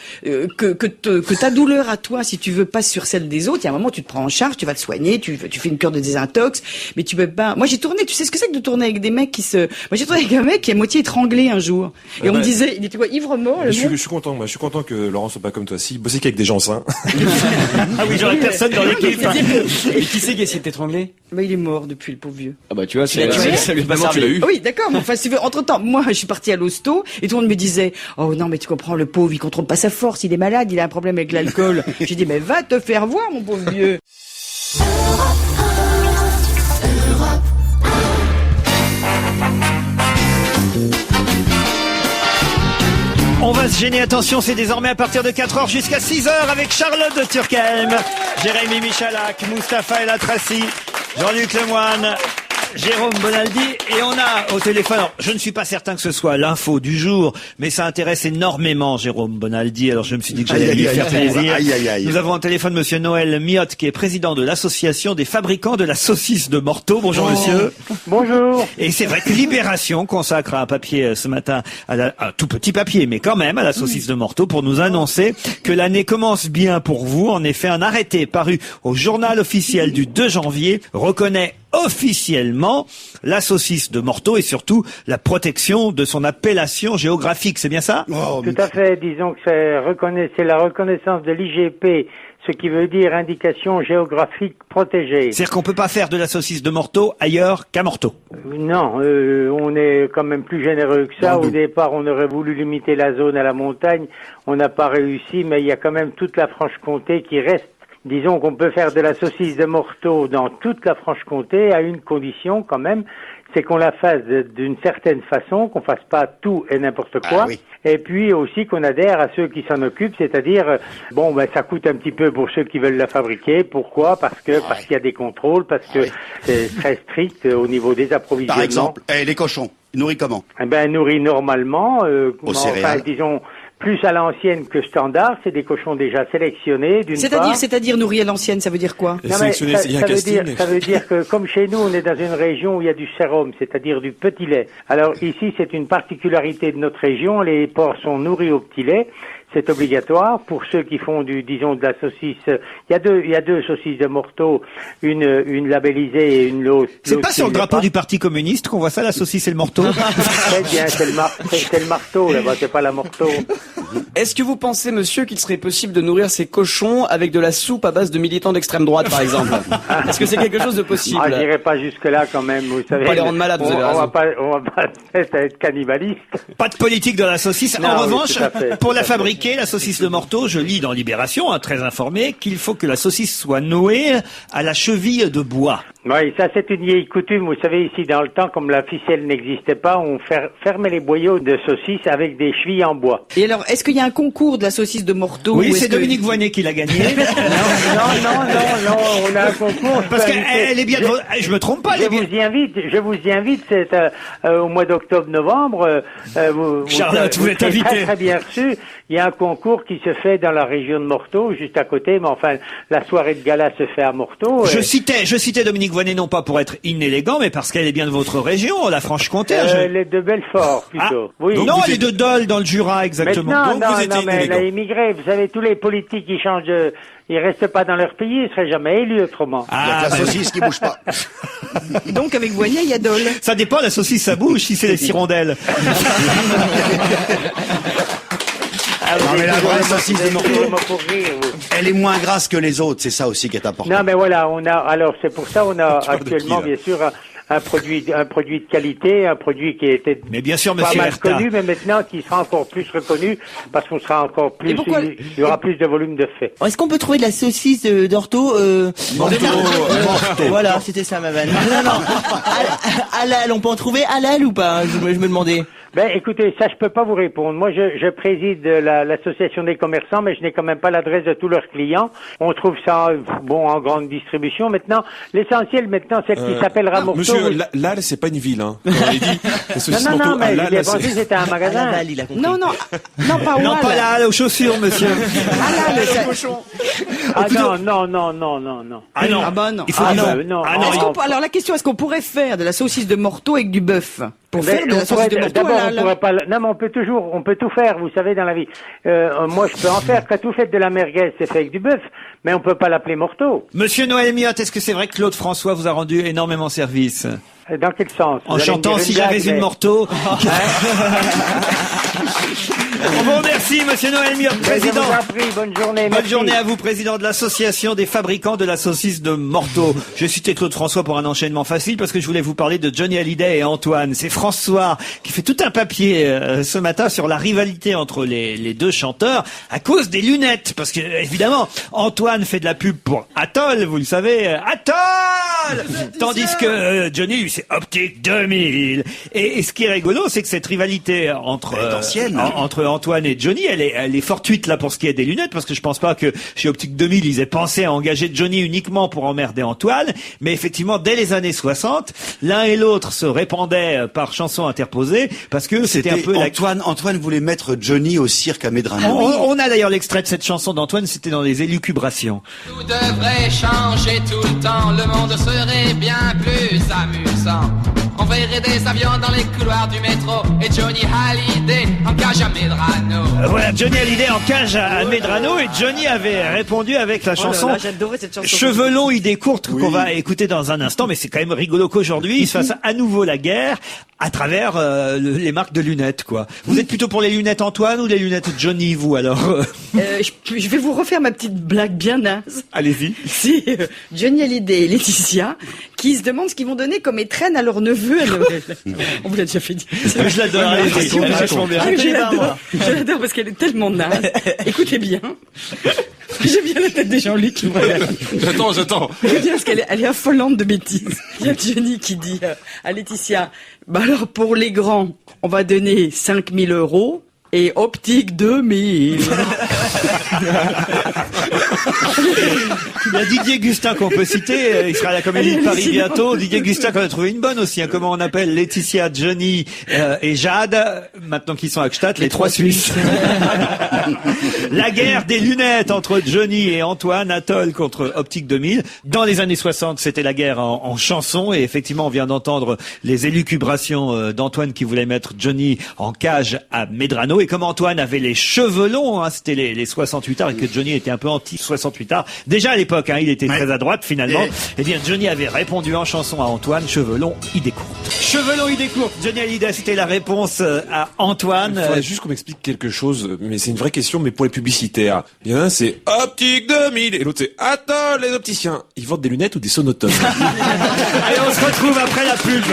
que ta douleur à toi, si tu veux, passe sur celle des autres. Il y a un moment, tu te prends en charge, tu vas te soigner, tu fais une cure de désintox, mais tu peux pas. Moi, j'ai tourné. Tu sais ce que c'est que de tourner avec des mecs Moi, j'ai tourné avec un mec qui est à moitié étranglé un jour, et on me disait, il était quoi, ivre mort. Le Je mec suis content, moi. Je suis content que Laurent soit pas comme toi. Si, bossait qu'avec des gens sains. Ah oui, j'aurais personne dans l'équipe. Et qui c'est qui a essayé de t'étrangler? Bah, il est mort depuis, le pauvre vieux. Ah bah tu vois, Tu l'as tué ça lui a pas Maman, tu l'as servi. eu? Ah oui, d'accord, mais enfin, si tu veux, entre-temps, moi, je suis partie à l'hosto, et tout le monde me disait, oh non, mais tu comprends, le pauvre, il contrôle pas sa force, il est malade, il a un problème avec l'alcool. J'ai dit, mais va te faire voir, mon pauvre vieux. On va se gêner, attention, c'est désormais à partir de 4h jusqu'à 6h avec Charlotte de Turckheim, Jérémy Michalak, Mustapha El Atrassi, Jean-Luc Lemoyne, Jérôme Bonaldi, et on a au téléphone, alors, je ne suis pas certain que ce soit l'info du jour, mais ça intéresse énormément Jérôme Bonaldi, alors je me suis dit que j'allais lui faire plaisir. Nous avons au téléphone monsieur Noël Miotte, qui est président de l'association des fabricants de la saucisse de Morteau. Bonjour monsieur. Bonjour. Et c'est vrai que Libération consacre un papier ce matin, un tout petit papier, mais quand même à la saucisse de Morteau, pour nous annoncer que l'année commence bien pour vous. En effet, un arrêté paru au journal officiel du 2 janvier reconnaît officiellement la saucisse de Morteau et surtout la protection de son appellation géographique. C'est bien ça? Tout à fait. Disons que c'est la reconnaissance de l'IGP, ce qui veut dire indication géographique protégée. C'est-à-dire qu'on peut pas faire de la saucisse de Morteau ailleurs qu'à Morteau. Non, on est quand même plus généreux que ça. Au départ, on aurait voulu limiter la zone à la montagne. On n'a pas réussi, mais il y a quand même toute la Franche-Comté qui reste. Disons qu'on peut faire de la saucisse de Morteau dans toute la Franche-Comté à une condition quand même, c'est qu'on la fasse d'une certaine façon, qu'on fasse pas tout et n'importe quoi. oui. Et puis aussi qu'on adhère à ceux qui s'en occupent, c'est-à-dire, ça coûte un petit peu pour ceux qui veulent la fabriquer. Pourquoi? Parce qu'il y a des contrôles, parce que c'est très strict au niveau des approvisionnements. Par exemple, les cochons, ils nourris comment? Nourris normalement, Aux céréales. disons, plus à l'ancienne que standard, c'est des cochons déjà sélectionnés, d'une part. C'est-à-dire nourrir l'ancienne, ça veut dire quoi? Non, mais Sélectionner, il y a un casting. ça veut dire que comme chez nous, on est dans une région où il y a du sérum, c'est-à-dire du petit lait. Alors ici, c'est une particularité de notre région, les porcs sont nourris au petit lait. C'est obligatoire pour ceux qui font de la saucisse. Il y a deux saucisses de Morteau, une labellisée et une autre. C'est pas sur le drapeau du Parti communiste qu'on voit ça, la saucisse et le Morteau? Très bien, c'est le marteau là-bas, c'est pas la Morteau. Est-ce que vous pensez, monsieur, qu'il serait possible de nourrir ces cochons avec de la soupe à base de militants d'extrême droite, par exemple? Est-ce que c'est quelque chose de possible? Ah, j'irai pas jusque-là quand même, vous savez. Pas les rendre malades, vous avez raison. On va pas être cannibaliste. Pas de politique dans la saucisse. Non, En oui, revanche, tout à fait, pour tout la à fait. fabriquer, la saucisse de Morteau, je lis dans Libération, très informé, qu'il faut que la saucisse soit nouée à la cheville de bois. Oui, ça c'est une vieille coutume. Vous savez, ici dans le temps, comme la ficelle n'existait pas, on fermait les boyaux de saucisses avec des chevilles en bois. Et alors, est-ce qu'il y a un concours de la saucisse de Morteau? Oui, c'est Dominique Voynet qui l'a gagné. non, on a un concours. Parce qu'elle est bien. Je me trompe pas. Je vous y invite. C'est au mois d'octobre-novembre. Charlotte, vous êtes invitée. Très bien reçu. Il y a un concours qui se fait dans la région de Morteau, juste à côté, mais enfin, la soirée de gala se fait à Morteau. Je citais Dominique Voynet non pas pour être inélégant, mais parce qu'elle est bien de votre région, la Franche-Comté. Elle est de Belfort, plutôt. Oui. Non, elle est de Dole, dans le Jura, exactement. Non, mais elle a immigré. Vous savez, tous les politiques, ils changent de... Ils restent pas dans leur pays, ils seraient jamais élus autrement. Il y a la saucisse qui bouge pas. Donc, avec Voynet, il y a Dole. Ça dépend, la saucisse, ça bouge, si c'est les hirondelles. Non, mais la vraie saucisse de Morteau, elle est moins grasse que les autres, c'est ça aussi qui est important. Non, mais voilà, c'est pour ça, on a actuellement, bien sûr, un produit de qualité, un produit qui était mais bien sûr, pas mal connu, mais maintenant qui sera encore plus reconnu parce qu'on sera encore plus, il y aura plus de volume de fait. Est-ce qu'on peut trouver de la saucisse d'Orto Morteau. Voilà, c'était ça ma vanne. Non. Halal, on peut en trouver halal ou pas? Je me demandais. Ben, écoutez, ça, je peux pas vous répondre. Moi, je préside l'association des commerçants, mais je n'ai quand même pas l'adresse de tous leurs clients. On trouve ça, en grande distribution. Maintenant, l'essentiel, c'est qui s'appellera Morteau. Monsieur, Lal, c'est pas une ville, hein. Quand on dit, non, mais il a pensé que c'était un magasin. Laval, il a compris. Non, pas au Non, pas la halle aux chaussures, monsieur. Non. Ah bah non. Il faut non. Alors la question, est-ce qu'on pourrait faire de la saucisse de Morteau avec du bœuf? Pour faire de la saucisse de Morteau halal. Non, mais on peut tout faire, vous savez, dans la vie. Moi, je peux en faire. Quand vous faites de la merguez, c'est fait avec du bœuf, mais on peut pas l'appeler Morteau. Monsieur Noël Miotte, est-ce que c'est vrai que Claude François vous a rendu énormément service? Dans quel sens? En chantant Si j'avais une Morteau. Bon, merci, monsieur Noël Miotte, président. Je vous en prie, bonne journée. Bonne journée à vous, président de l'association des fabricants de la saucisse de Morteau. Je citais Claude François pour un enchaînement facile parce que je voulais vous parler de Johnny Hallyday et Antoine. C'est François qui fait tout un papier ce matin sur la rivalité entre les deux chanteurs à cause des lunettes. Parce que, évidemment, Antoine fait de la pub pour Atoll, vous le savez. Atoll! Tandis que Johnny, lui, c'est Optique 2000. Et ce qui est rigolo, c'est que cette rivalité entre Antoine et Johnny, elle est fortuite là pour ce qui est des lunettes, parce que je pense pas que chez Optique 2000 ils aient pensé à engager Johnny uniquement pour emmerder Antoine, mais effectivement dès les années 60, l'un et l'autre se répandaient par chansons interposées parce que c'était un peu Antoine voulait mettre Johnny au cirque à Medrano. On a d'ailleurs l'extrait de cette chanson d'Antoine, c'était dans les élucubrations. Tout devrait changer tout le temps, le monde serait bien plus amusant. On verrait des avions dans les couloirs du métro et Johnny Hallyday en cage à Medrano. Voilà, Johnny Hallyday en cage à Medrano, et Johnny avait répondu avec la chanson j'adorais cette chanson. Cheveux longs, idées courtes, qu'on va écouter dans un instant, mais c'est quand même rigolo qu'aujourd'hui il se fasse à nouveau la guerre à travers les marques de lunettes, quoi. Vous êtes plutôt pour les lunettes Antoine ou les lunettes Johnny, vous, alors? Je vais vous refaire ma petite blague bien naze. Allez-y. C'est Johnny Hallyday et Laetitia qui se demandent ce qu'ils vont donner comme étrenne à leur neveu à Noël. On vous l'a déjà fait dire. Je l'adore. Je l'adore parce qu'elle est tellement naze. Écoutez bien. J'aime bien la tête des Jean-Luc. J'attends. Écoutez bien parce qu'elle est affolante de bêtises. Il y a Johnny qui dit à Laetitia, bah alors pour les grands, on va donner 5 000 € et Optique 2000. Il y a Didier Gustin qu'on peut citer, il sera à la Comédie de Paris bientôt. Didier Gustin qu'on a trouvé une bonne aussi, comment on appelle Laetitia, Johnny et Jade, maintenant qu'ils sont à Gstaad, les trois Suisses. La guerre des lunettes entre Johnny et Antoine, Atoll contre Optique 2000. Dans les années 60, c'était la guerre en chanson, et effectivement on vient d'entendre les élucubrations d'Antoine qui voulait mettre Johnny en cage à Medrano. Et comme Antoine avait les cheveux longs, c'était les 68 ards, et que Johnny était un peu anti-68 ards, déjà à l'époque, il était très à droite finalement, et bien Johnny avait répondu en chanson à Antoine, cheveux longs, idées courtes. Cheveux longs, idées courtes, Johnny Hallyday, c'était la réponse à Antoine. Il faudrait juste qu'on m'explique quelque chose, mais c'est une vraie question, mais pour les publicitaires. Il y en a un, c'est Optique 2000, et l'autre c'est Attends, les opticiens. Ils vendent des lunettes ou des sonotones? Allez, on se retrouve après la pub.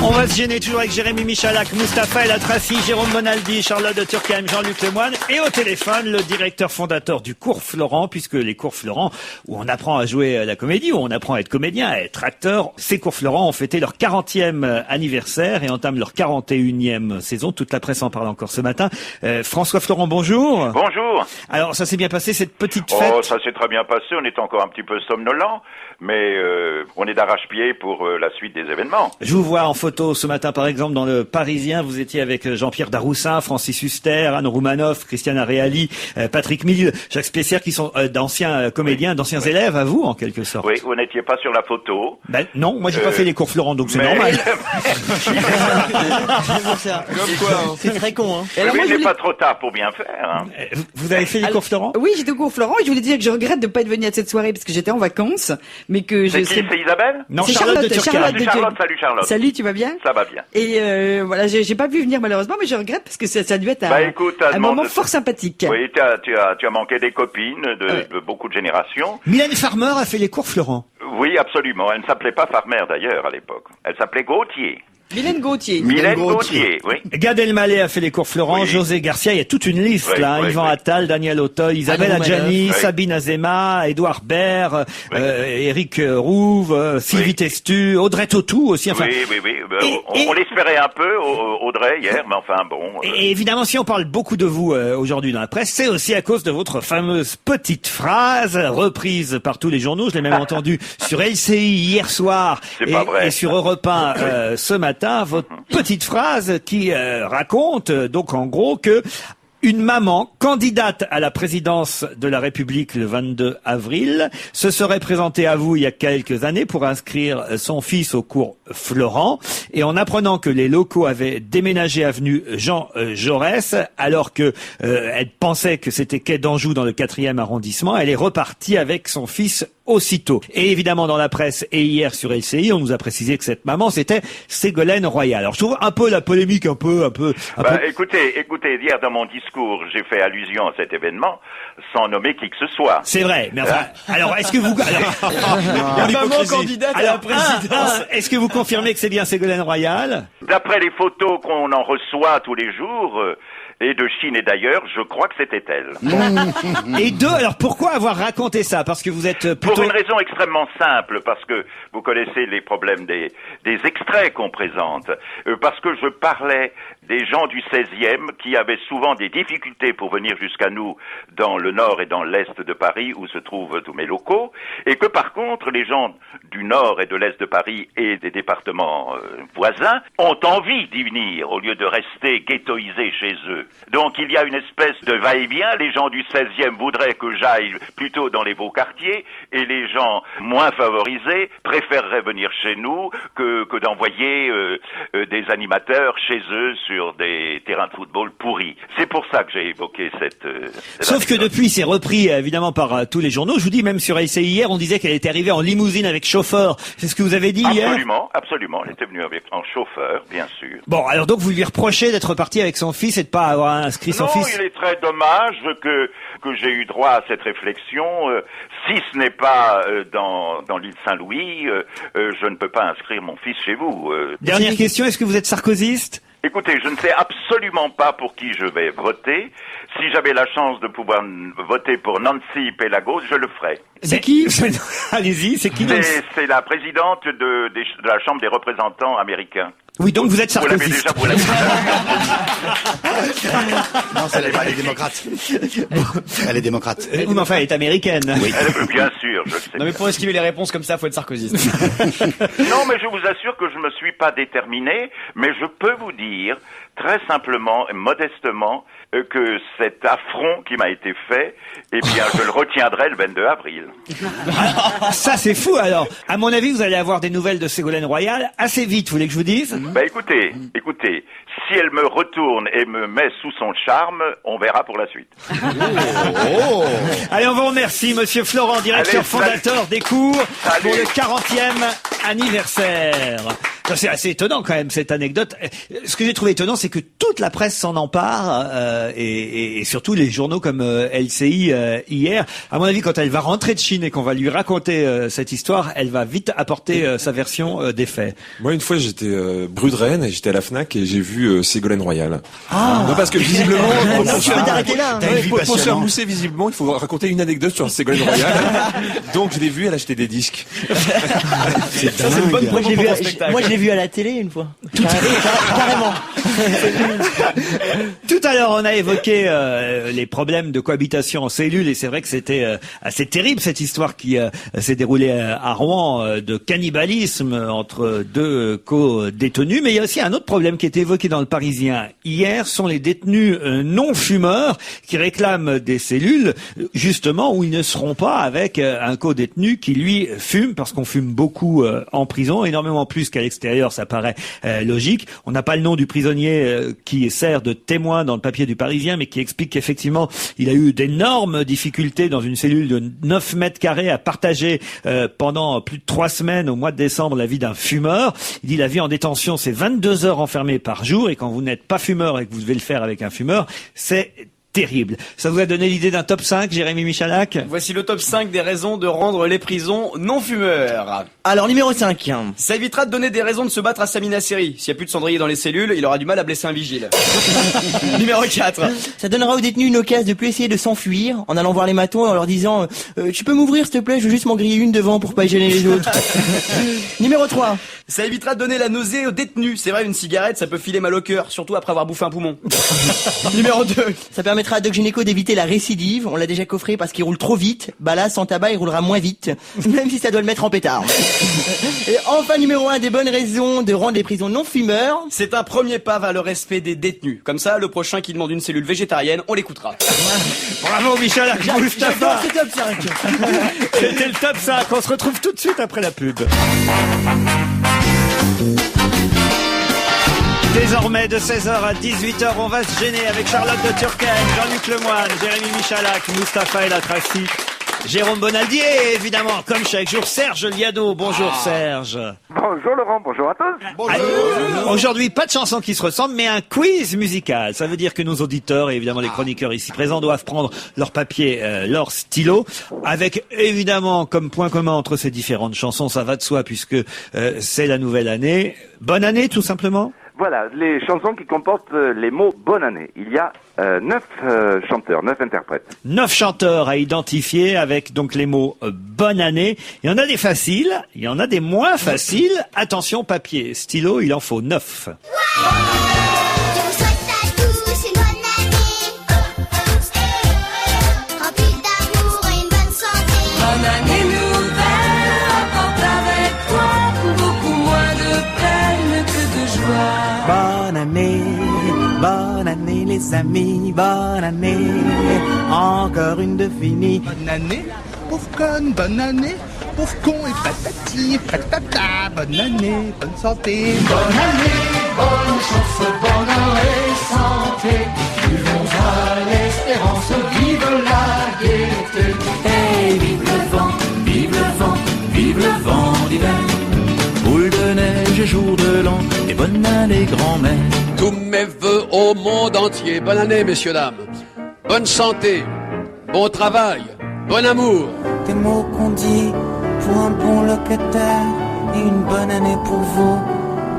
On va se gêner toujours avec Jérémy Michalak, Mustapha El Atrassi, Jérôme Bonaldi, Charlotte de Turckheim, Jean-Luc Lemoyne et au téléphone le directeur fondateur du Cours Florent, puisque les Cours Florent, où on apprend à jouer à la comédie, où on apprend à être comédien, à être acteur, ces Cours Florent ont fêté leur 40e anniversaire et entament leur 41e saison. Toute la presse en parle encore ce matin. François Florent, bonjour. Bonjour. Alors ça s'est bien passé cette petite fête? Oh, ça s'est très bien passé, on est encore un petit peu somnolent, mais on est d'arrache-pied pour la suite des événements. Je vous vois en photo ce matin, par exemple, dans le Parisien. Vous étiez avec Jean-Pierre Daroussin, Francis Huster, Anne Roumanoff, Christiane Areali, Patrick Mille, Jacques Spessière, qui sont d'anciens comédiens, d'anciens élèves à vous, en quelque sorte. Oui, vous n'étiez pas sur la photo. Ben, non, moi j'ai pas fait les Cours Florent, donc c'est normal. Comme quoi, hein. C'est très con, hein. Et alors, il n'est pas trop tard pour bien faire. Hein. Vous avez fait les Cours Florent? Oui, j'étais au Cours Florent et je voulais dire que je regrette de pas être venue à cette soirée parce que j'étais en vacances, mais que je C'est qui? C'est Isabelle? Non, c'est Charlotte de Turckheim. Salut Charlotte. Salut, tu vas bien? Ça va bien. Et voilà, j'ai pas pu venir malheureusement, mais je regrette parce que ça a dû être un moment fort sympathique. Oui, tu as manqué des copines de beaucoup de générations. Mylène Farmer a fait les Cours Florent. Oui, absolument. Elle ne s'appelait pas Farmer d'ailleurs à l'époque. Elle s'appelait Gauthier. Mylène Gauthier. Mylène Gauthier, oui. Gad Elmaleh a fait les Cours Florent, Oui. José Garcia, il y a toute une liste Oui, là. oui, Yvan oui. Attal, Daniel Auteuil, Isabelle Anne Adjani, Romanoff. Sabine Azema, Édouard Baird, Oui. Éric Rouve, Sylvie Oui. Testu, Audrey Tautou aussi. Enfin, Oui. Et- On l'espérait un peu, Audrey, hier, mais enfin bon. Et évidemment, si on parle beaucoup de vous aujourd'hui dans la presse, c'est aussi à cause de votre fameuse petite phrase reprise par tous les journaux. Je l'ai même entendue sur LCI hier soir C'est pas vrai. et sur Europe 1 ce matin. Votre petite phrase qui raconte donc en gros que une maman candidate à la présidence de la République le 22 avril se serait présentée à vous il y a quelques années pour inscrire son fils au cours Florent. Et en apprenant que les locaux avaient déménagé avenue Jean Jaurès, alors que elle pensait que c'était quai d'Anjou dans le 4e arrondissement, elle est repartie avec son fils aussitôt. Et évidemment, dans la presse et hier sur LCI, on nous a précisé que cette maman, c'était Ségolène Royal. Alors, je trouve un peu la polémique, un peu. Écoutez, hier dans mon discours, j'ai fait allusion à cet événement sans nommer qui que ce soit. C'est vrai, mais enfin, alors, est-ce que vous... La maman candidate à la présidence. Est-ce que vous confirmez que c'est bien Ségolène Royal? D'après les photos qu'on en reçoit tous les jours, et de Chine et d'ailleurs, je crois que c'était elle. Et deux, alors pourquoi avoir raconté ça? Parce que vous êtes plutôt... Pour une raison extrêmement simple, parce que vous connaissez les problèmes des extraits qu'on présente, parce que je parlais des gens du 16e qui avaient souvent des difficultés pour venir jusqu'à nous dans le nord et dans l'est de Paris où se trouvent tous mes locaux, et que par contre les gens du nord et de l'est de Paris et des départements voisins ont envie d'y venir au lieu de rester ghettoisés chez eux. Donc il y a une espèce de va-et-vient, les gens du 16e voudraient que j'aille plutôt dans les beaux quartiers et les gens moins favorisés préféreraient venir chez nous que d'envoyer des animateurs chez eux sur des terrains de football pourris. C'est pour ça que j'ai évoqué cette Sauf que anecdote. depuis, c'est repris évidemment par tous les journaux. Je vous dis, même sur LCI hier, on disait qu'elle était arrivée en limousine avec chauffeur. C'est ce que vous avez dit hier? Absolument. Elle était venue en chauffeur, bien sûr. Bon, alors donc vous lui reprochez d'être parti avec son fils et de pas avoir inscrit son Non, fils? il est très dommage que j'ai eu droit à cette réflexion. Si ce n'est pas dans l'île Saint-Louis, je ne peux pas inscrire mon fils chez vous. Dernière question, est-ce que vous êtes sarkozyste? Écoutez, je ne sais absolument pas pour qui je vais voter. Si j'avais la chance de pouvoir voter pour Nancy Pelagos, je le ferais. C'est qui? Allez-y, c'est qui? C'est la présidente de la Chambre des représentants américains. Oui, donc vous êtes Vous l'avez sarkozyste. déjà, vous l'avez Non, elle est démocrate. Elle est démocrate. Oui, mais enfin, elle est américaine. Oui. Bien sûr, je le sais. Non mais pour esquiver les réponses comme ça, faut être sarkozyste. Non, mais je vous assure que je me suis pas déterminé, mais je peux vous dire très simplement et modestement que cet affront qui m'a été fait, eh bien, je le retiendrai le 22 avril. Ça, c'est fou, alors. À mon avis, vous allez avoir des nouvelles de Ségolène Royal assez vite, vous voulez que je vous dise? Bah écoutez, si elle me retourne et me met sous son charme, on verra pour la suite. Allez, on vous remercie, monsieur Florent, directeur Allez, salut. fondateur des cours Salut. pour le 40e anniversaire. Ça, c'est assez étonnant quand même cette anecdote. Ce que j'ai trouvé étonnant, c'est que toute la presse s'en empare et surtout les journaux comme LCI hier. À mon avis, quand elle va rentrer de Chine et qu'on va lui raconter cette histoire, elle va vite apporter sa version des faits. Moi, une fois, j'étais rue de Rennes et j'étais à la Fnac et j'ai vu Ségolène Royal. Non, parce que visiblement, Tu peux t'arrêter là. pour se faire mousser visiblement, il faut raconter une anecdote sur Ségolène Royal. Donc je l'ai vu, elle achetait des disques. C'est Ça, c'est une bonne Moi, promo pour ton spectacle. je l'ai vu à la télé une fois. Carrément. Tout à l'heure, on a évoqué les problèmes de cohabitation en cellule et c'est vrai que c'était assez terrible cette histoire qui s'est déroulée à Rouen de cannibalisme entre deux co-détenus. Mais il y a aussi un autre problème qui a été évoqué dans le Parisien hier, sont les détenus non fumeurs qui réclament des cellules justement où ils ne seront pas avec un co-détenu qui lui fume, parce qu'on fume beaucoup en prison, énormément plus qu'à l'extérieur, ça paraît logique. On n'a pas le nom du prisonnier qui sert de témoin dans le papier du Parisien, mais qui explique qu'effectivement il a eu d'énormes difficultés dans une cellule de 9 mètres carrés à partager pendant plus de 3 semaines au mois de décembre la vie d'un fumeur. Il dit la vie en détention c'est 22 heures enfermées par jour, et quand vous n'êtes pas fumeur et que vous devez le faire avec un fumeur, c'est terrible. Ça vous a donné l'idée d'un top 5, Jérémy Michalak? Voici le top 5 des raisons de rendre les prisons non fumeurs. Alors, numéro 5. Ça évitera de donner des raisons de se battre à Samina Seri. S'il n'y a plus de cendrier dans les cellules, il aura du mal à blesser un vigile. Numéro 4. Ça donnera aux détenus une occasion de plus essayer de s'enfuir en allant voir les matons et en leur disant tu peux m'ouvrir s'il te plaît, je veux juste m'en griller une devant pour pas gêner les autres. Numéro 3. Ça évitera de donner la nausée aux détenus. C'est vrai, une cigarette, ça peut filer mal au cœur, surtout après avoir bouffé un poumon. Numéro 2. Ça permettra à Doc Gynéco d'éviter la récidive. On l'a déjà coffré parce qu'il roule trop vite. Bah là, sans tabac, il roulera moins vite. Même si ça doit le mettre en pétard. Et enfin, numéro 1 des bonnes raisons de rendre les prisons non fumeurs. C'est un premier pas vers le respect des détenus. Comme ça, le prochain qui demande une cellule végétarienne, on l'écoutera. Bravo Michalak, Moustapha. C'est top 5. C'était le top 5. On se retrouve tout de suite après la pub. Désormais, de 16h à 18h, on va se gêner avec Charlotte de Turckheim, Jean-Luc Lemoyne, Jérémy Michalak, Moustapha El Atrassi, Jérôme Bonaldi et évidemment, comme chaque jour, Serge Liado. Bonjour Serge. Bonjour Laurent, bonjour à tous. Bonjour. Aujourd'hui, pas de chanson qui se ressemble, mais un quiz musical. Ça veut dire que nos auditeurs et évidemment les chroniqueurs ici présents doivent prendre leur papier, leur stylo, avec évidemment comme point commun entre ces différentes chansons, ça va de soi puisque c'est la nouvelle année. Bonne année tout simplement. Voilà, les chansons qui comportent les mots bonne année. Il y a 9 chanteurs, 9 interprètes. 9 chanteurs à identifier avec donc les mots bonne année. Il y en a des faciles, il y en a des moins faciles. Attention, papier, stylo, il en faut 9. Bonne année les amis, bonne année, encore une de finie. Bonne année, pauvre conne, bonne année, pauvre con et patati, patata, bonne année, bonne santé. Bonne année, bonne chance, bonheur et santé, vivons à l'espérance, vive la gaieté. Hey, vive le vent, vive le vent, vive le vent d'hiver. Boule de neige et jour de l'an, et bonne année grand-mère. Tous mes vœux au monde entier. Bonne année, messieurs, dames. Bonne santé, bon travail, bon amour. Des mots qu'on dit pour un bon locataire, et une bonne année pour vous,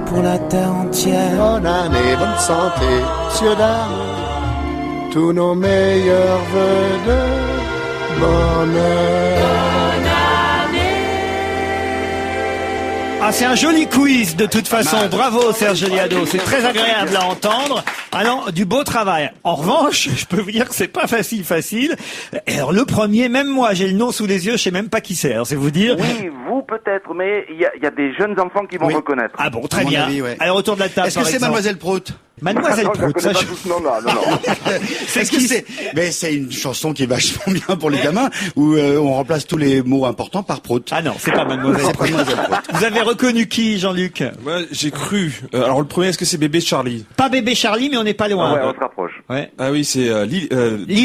pour la terre entière. Bonne année, bonne santé, messieurs, dames. Tous nos meilleurs vœux de bonheur. Ah, c'est un joli quiz de toute façon. Bravo Serge Liado, c'est très agréable à entendre. Ah non, du beau travail. En revanche, je peux vous dire que c'est pas facile. Alors le premier, même moi, j'ai le nom sous les yeux, je sais même pas qui c'est. Alors c'est vous dire. Oui, vous peut-être, mais il y a des jeunes enfants qui vont reconnaître. Ah bon, très bien. Avis, ouais. Alors autour de la table. Est-ce que c'est Mademoiselle Prout? Mademoiselle Prout, ça non. Est-ce que c'est mais c'est une chanson qui est vachement bien pour les gamins où on remplace tous les mots importants par Prout. Ah non, c'est pas Mademoiselle Prout. Vous avez reconnu qui, Jean-Luc? Moi, j'ai cru. Alors le premier, est-ce que c'est Bébé Charlie? Pas Bébé Charlie, mais on n'est pas loin. Ah ouais, on se rapproche. Ouais. Ah oui, c'est Lily.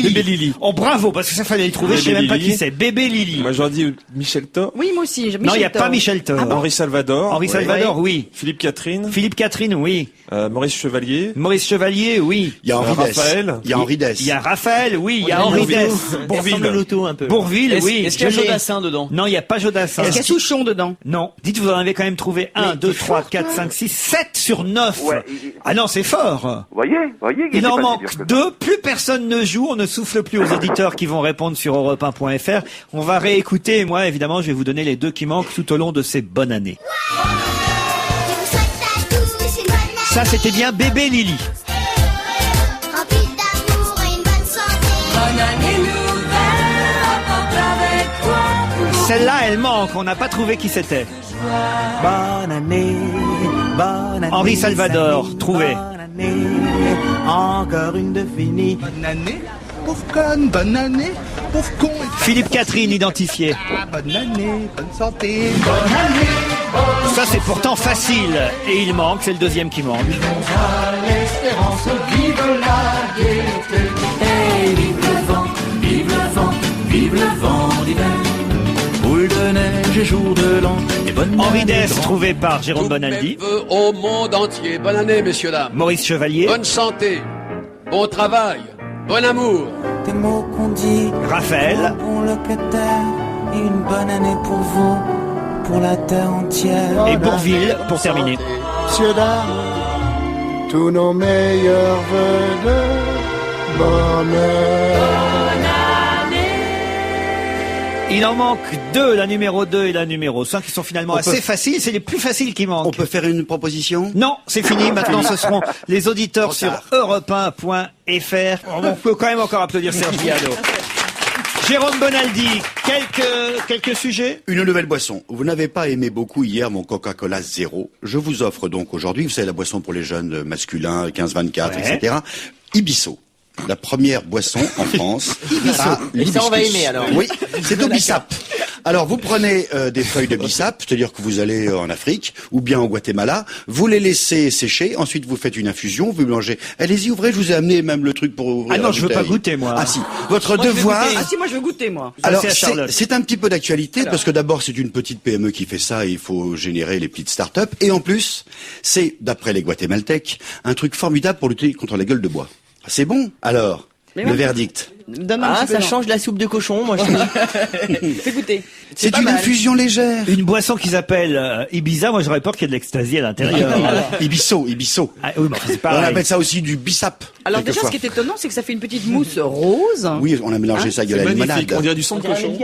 Bébé Lily. Oh bravo, parce que ça fallait le trouver, je sais Bébé même pas Lily. qui c'est. Bébé Lily. Moi j'aurais dit Michel Thor. Oui, moi aussi. Non, il n'y a pas Michel Thor. Henri Salvador. Henri Salvador, oui. Philippe Catherine. Philippe Catherine, oui. Maurice Chevalier. Maurice Chevalier, oui. Il y a Henri Dess. Raphaël. Il y a Henri Dess. Il y a Raphaël, oui. Il y a Henri Dess. Bourville. L'auto un peu. Bourville, oui. Est-ce qu'il y a Jodassin dedans? Non, il n'y a pas Jodassin. Est-ce qu'il y a Souchon dedans? Non. Dites, vous en avez quand même trouvé 1, 2, 3, 4, 5, 6, 7 sur 9. Ouais, Ah non, c'est fort. voyez, qu'il Il était en pas si manque dur que ça. 2. Plus personne ne joue. On ne souffle plus aux auditeurs qui vont répondre sur europe1.fr. On va réécouter. Et moi, évidemment, je vais vous donner les 2 qui manquent tout au long de ces bonnes années. Ça, c'était bien Bébé Lily. Celle-là, elle manque. On n'a pas trouvé qui c'était. Bonne année, bonne année. Henri Salvador, trouvé. Bonne année, encore une de finie. Bonne année, pauvre conne, bonne année, pauvre con. Philippe Catherine, identifié. Ah, bonne année, bonne santé, bonne année. Ça, c'est pourtant facile. Et il manque, c'est le deuxième qui manque. L'espérance, vive la gaieté. Hey, vive le vent, vive le vent, vive le vent d'hiver. Boule de neige et jour de l'an. Et bonne Henri année, Dess, grand. trouvé par Jérôme Bonaldi. Vœux au monde entier. Bonne année, messieurs, dames. Maurice Chevalier. Bonne santé, bon travail, bon amour. Des mots qu'on dit. Raphaël. Bon locataire. Et une bonne année pour vous. Pour la terre entière. Et Bourville, pour terminer. Messieurs, dames, tous nos meilleurs vœux de bonheur. Il en manque 2, la numéro 2 et la numéro 5, qui sont finalement assez faciles. C'est les plus faciles qui manquent. On peut faire une proposition? Non, c'est fini. Maintenant, ce seront les auditeurs sur europe1.fr. On peut quand même encore applaudir Serge Viado. Jérôme Bonaldi, quelques sujets? Une nouvelle boisson. Vous n'avez pas aimé beaucoup hier mon Coca-Cola Zéro. Je vous offre donc aujourd'hui, vous savez, la boisson pour les jeunes masculins, 15-24, Ouais. etc. Ibisso. La première boisson en France. à Et ça, on va l'hibiscus. aimer, alors. Oui, c'est au bissap. Alors, vous prenez des feuilles de bissap, c'est-à-dire que vous allez en Afrique ou bien au Guatemala, vous les laissez sécher, ensuite vous faites une infusion, vous mélangez. Allez-y, ouvrez, je vous ai amené même le truc pour ouvrir. Ah non, la je veux pas bouteille. goûter, moi. Ah si, votre Moi, je vais devoir... goûter. Ah si, moi je veux goûter, moi. Alors, c'est à Charlotte. c'est un petit peu d'actualité parce que d'abord, c'est une petite PME qui fait ça et il faut générer les petites start-up. Et en plus, c'est, d'après les Guatémaltèques, un truc formidable pour lutter contre la gueule de bois. C'est bon. Alors, Mais le moi, verdict. Donne un Ah, petit peu, ça non. change de la soupe de cochon, moi je trouve. Fais goûter. C'est pas une mal. infusion légère. Une boisson qui s'appelle Ibiza. Moi, j'aurais peur qu'il y ait de l'ecstasy à l'intérieur. Ibisso. Ah, oui, mais c'est On pareil. appelle ça aussi du bissap. Alors déjà, quelquefois. ce qui est étonnant, c'est que ça fait une petite mousse rose. Oui, on a mélangé ça avec de la Magnifique, limonade. on dirait du sang de cochon.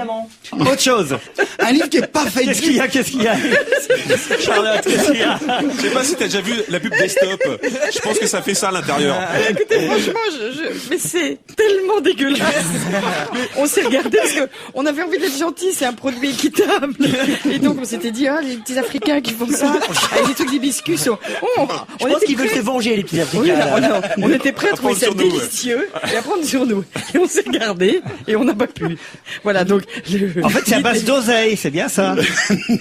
Autre chose. Un livre qui est pas fait Qu'est-ce qu'il y a? Charlotte, qu'est-ce qu'il y a? Je sais pas si t'as déjà vu la pub Desktop. Je pense que ça fait ça à l'intérieur. Écoutez, franchement, mais c'est tellement dégueulasse. On s'est regardé parce que on avait envie d'être gentil, c'est un produit équitable. Et donc on s'était dit, ah, les petits Africains qui font ça, avec des trucs d'hibiscus. Je pense qu'ils veulent se venger, les petits Oui, Africains. on était prêts à trouver ça prendre sur nous, délicieux et à prendre sur nous. Et on s'est regardé et on n'a pas pu. Voilà, donc... En fait, c'est à base d'oseille, c'est bien ça?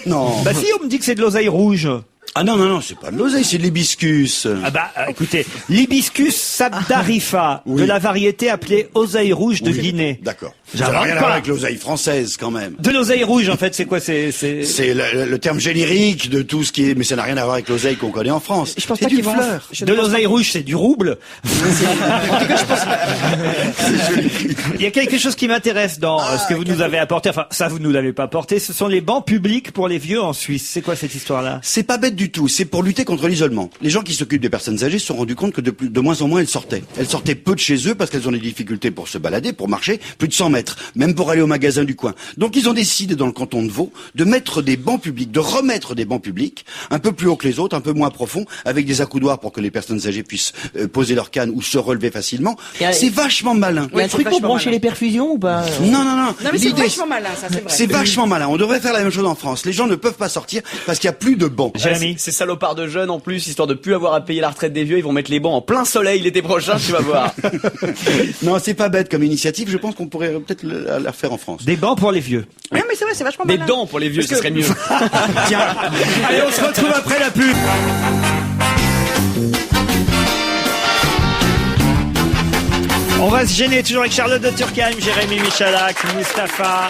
Non. Bah si, on me dit que c'est de l'oseille rouge. Ah non, c'est pas de l'oseille, c'est de l'hibiscus. Ah bah, écoutez, l'hibiscus sabdarifa, Oui. de la variété appelée oseille rouge de Oui, Guinée. D'accord. Ça J'invente n'a rien à pas. voir avec l'oseille française, quand même. De l'oseille rouge, en fait, c'est quoi? C'est C'est le terme générique de tout ce qui est, mais ça n'a rien à voir avec l'oseille qu'on connaît en France. Je pense C'est pas une qu'ils vont... fleur. de l'oseille rouge, c'est du rouble. Il y a quelque chose qui m'intéresse dans ce que vous nous avez apporté. Enfin, ça, vous ne nous l'avez pas apporté. Ce sont les bancs publics pour les vieux en Suisse. C'est quoi cette histoire-là? C'est pas bête du tout. C'est pour lutter contre l'isolement. Les gens qui s'occupent des personnes âgées se sont rendus compte que de moins en moins elles sortaient. Elles sortaient peu de chez eux parce qu'elles ont des difficultés pour se balader, pour marcher, plus de 100 mètres, même pour aller au magasin du coin. Donc ils ont décidé dans le canton de Vaud de mettre des bancs publics, de remettre des bancs publics un peu plus haut que les autres, un peu moins profonds, avec des accoudoirs pour que les personnes âgées puissent poser leur canne ou se relever facilement. C'est vachement malin. Il y a un truc pour brancher les perfusions ou pas? Non. Non, mais c'est L'idée, vachement malin, ça, c'est vrai. c'est vachement malin. On devrait faire la même chose en France. Les gens ne peuvent pas sortir parce qu'il n'y a plus de bancs. Jérémy. Ces salopards de jeunes en plus, histoire de plus avoir à payer la retraite des vieux, ils vont mettre les bancs en plein soleil l'été prochain, tu vas voir. Non, c'est pas bête comme initiative. Je pense qu'on pourrait peut-être la refaire en France. Des bancs pour les vieux. Non, mais c'est vrai, c'est vachement Des malin. dents pour les vieux, ce serait mieux. Tiens. Allez, on se retrouve après la pub. On va se gêner toujours avec Charlotte de Turckheim, Jérémy Michalak, Mustapha,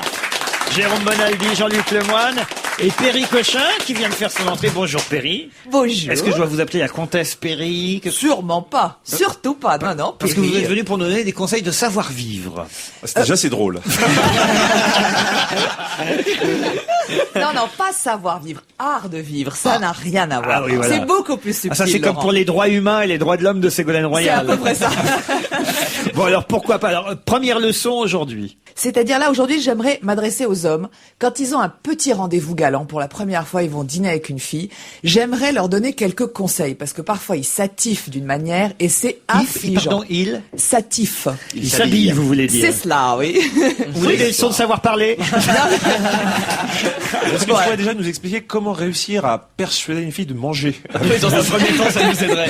Jérôme Bonaldi, Jean-Luc Lemoyne et Perry Cochin qui vient de faire son entrée. Bonjour Perry. Bonjour. Est-ce que je dois vous appeler la comtesse Perry? Sûrement pas. Surtout pas. Non, non. Parce que vous êtes venu pour nous donner des conseils de savoir-vivre. C'est déjà c'est drôle. Non, non, pas savoir vivre. Art de vivre. Ça n'a rien à voir. Ah oui, voilà. C'est beaucoup plus subtil. Ça, c'est comme Laurent. pour les droits humains et les droits de l'homme de Ségolène C'est Royal. à peu près ça. Bon, alors pourquoi pas? Alors, première leçon aujourd'hui. C'est-à-dire là, aujourd'hui, j'aimerais m'adresser aux hommes. Quand ils ont un petit rendez-vous galant, pour la première fois, ils vont dîner avec une fille, j'aimerais leur donner quelques conseils, parce que parfois, ils s'attifent d'une manière, et c'est affligeant. Ils s'attifent. Ils s'habillent, vous voulez dire. C'est cela, oui. Vous voulez des leçons de savoir parler? Est-ce que tu pourrais déjà nous expliquer comment réussir à persuader une fille de manger? Oui, dans un premier temps, ça nous aiderait.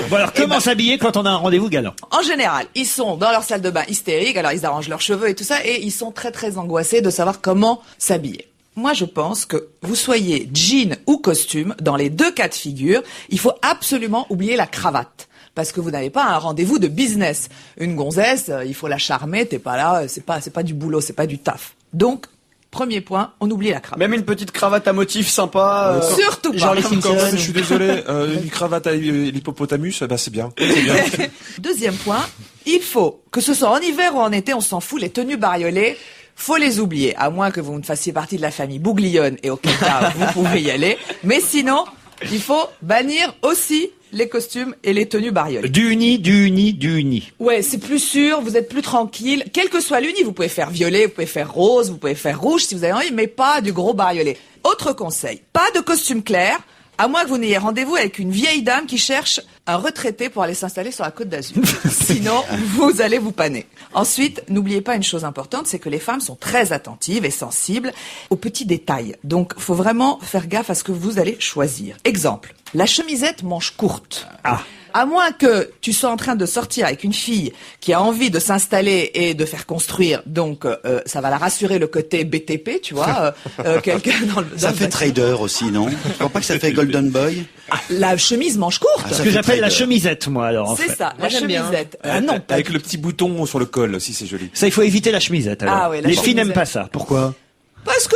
Bon, alors, comment s'habiller quand on a un rendez-vous galant? En général, ils sont dans leur salle de bain hystériques, alors ils arrangent leurs cheveux et tout ça, et ils sont très très angoissés de savoir comment s'habiller. Moi, je pense que vous soyez jean ou costume, dans les deux cas de figure, il faut absolument oublier la cravate. Parce que vous n'avez pas un rendez-vous de business. Une gonzesse, il faut la charmer, t'es pas là, c'est pas du boulot, c'est pas du taf. Donc, premier point, on oublie la cravate. Même une petite cravate à motif sympa. Surtout pas. Genre les Simpsons. Je suis désolé, une cravate à l'hippopotamus, bah c'est bien. C'est bien. Deuxième point, il faut, que ce soit en hiver ou en été, on s'en fout, les tenues bariolées, faut les oublier, à moins que vous ne fassiez partie de la famille Bouglione, et auquel cas vous pouvez y aller. Mais sinon, il faut bannir aussi les costumes et les tenues bariolées. Du uni. Ouais, c'est plus sûr, vous êtes plus tranquille. Quel que soit l'uni, vous pouvez faire violet, vous pouvez faire rose, vous pouvez faire rouge si vous avez envie, mais pas du gros bariolé. Autre conseil, pas de costume clair, à moins que vous n'ayez rendez-vous avec une vieille dame qui cherche un retraité pour aller s'installer sur la Côte d'Azur. Sinon, vous allez vous paner. Ensuite, n'oubliez pas une chose importante, c'est que les femmes sont très attentives et sensibles aux petits détails. Donc, faut vraiment faire gaffe à ce que vous allez choisir. Exemple, la chemisette manche courte. À moins que tu sois en train de sortir avec une fille qui a envie de s'installer et de faire construire, donc ça va la rassurer le côté BTP, tu vois, quelqu'un dans le... Ça fait trader aussi, non? Tu crois pas que ça fait Golden Boy? La chemise manche courte. Ce que j'appelle la chemisette, moi, alors. En C'est fait. ça, la chemisette. Non, pas Avec le petit bouton sur le col, si c'est joli. Ça, il faut éviter la chemisette, alors. Ah ouais, la Les filles chemisette. n'aiment pas ça. Pourquoi? parce que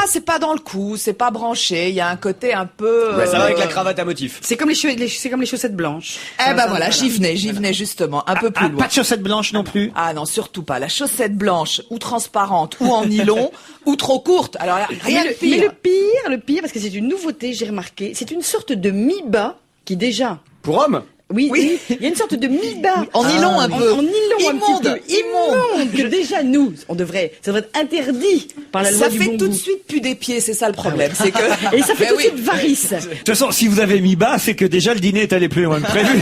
c'est pas dans le cou, c'est pas branché, il y a un côté un peu... Ouais, ça va avec la cravate à motif. C'est comme c'est comme les chaussettes blanches. Eh ben voilà, j'y venais justement, un peu plus loin. Pas de chaussettes blanches non plus? Ah non, surtout pas. La chaussette blanche, ou transparente, ou en nylon, ou trop courte. Alors là, rien de pire. Mais le pire, parce que c'est une nouveauté, j'ai remarqué, c'est une sorte de mi-bas qui déjà... Pour homme? Oui, il y a une sorte de mi-bas. En nylon un peu. En nylon un petit peu. Immonde. Que déjà, nous, ça devrait être interdit par la loi Ça du fait bon tout de goût. suite plus des pieds, c'est ça le problème. C'est que... Et ça fait Ben tout de oui. suite varice. De toute façon, si vous avez mis bas, c'est que déjà le dîner est allé plus loin que prévu.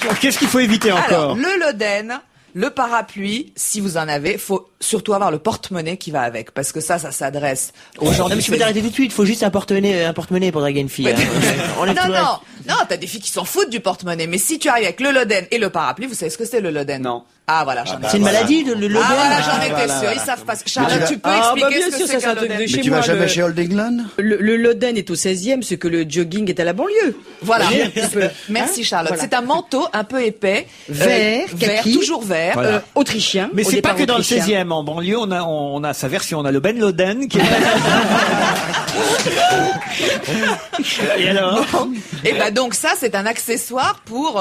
Bon, Qu'est-ce qu'il faut éviter encore? Alors, le loden, le parapluie, si vous en avez, faut surtout avoir le porte-monnaie qui va avec, parce que ça s'adresse aux gens Non, mais du tu peux t'arrêter tout de suite, faut juste un porte-monnaie pour draguer une fille. On Non, est tout le reste. non, t'as des filles qui s'en foutent du porte-monnaie, mais si tu arrives avec le loden et le parapluie, vous savez ce que c'est le loden? Non. Ah voilà, j'en ai. C'est une maladie, le loden. Ah voilà, j'en étais sûr, ils savent pas. Charlotte, tu peux expliquer ce que c'est qu'un loden? Mais tu vas jamais chez Old England? Le Loden est au 16e, ce que le jogging est à la banlieue. Voilà. Hein? Merci Charlotte. Voilà. C'est un manteau un peu épais, Vert, kaki. toujours vert. Voilà. Autrichien. Mais au c'est pas départ que dans le autrichien. 16e. En banlieue, on a sa version. On a le Ben Loden qui est... Et alors? Et ben donc ça c'est un accessoire pour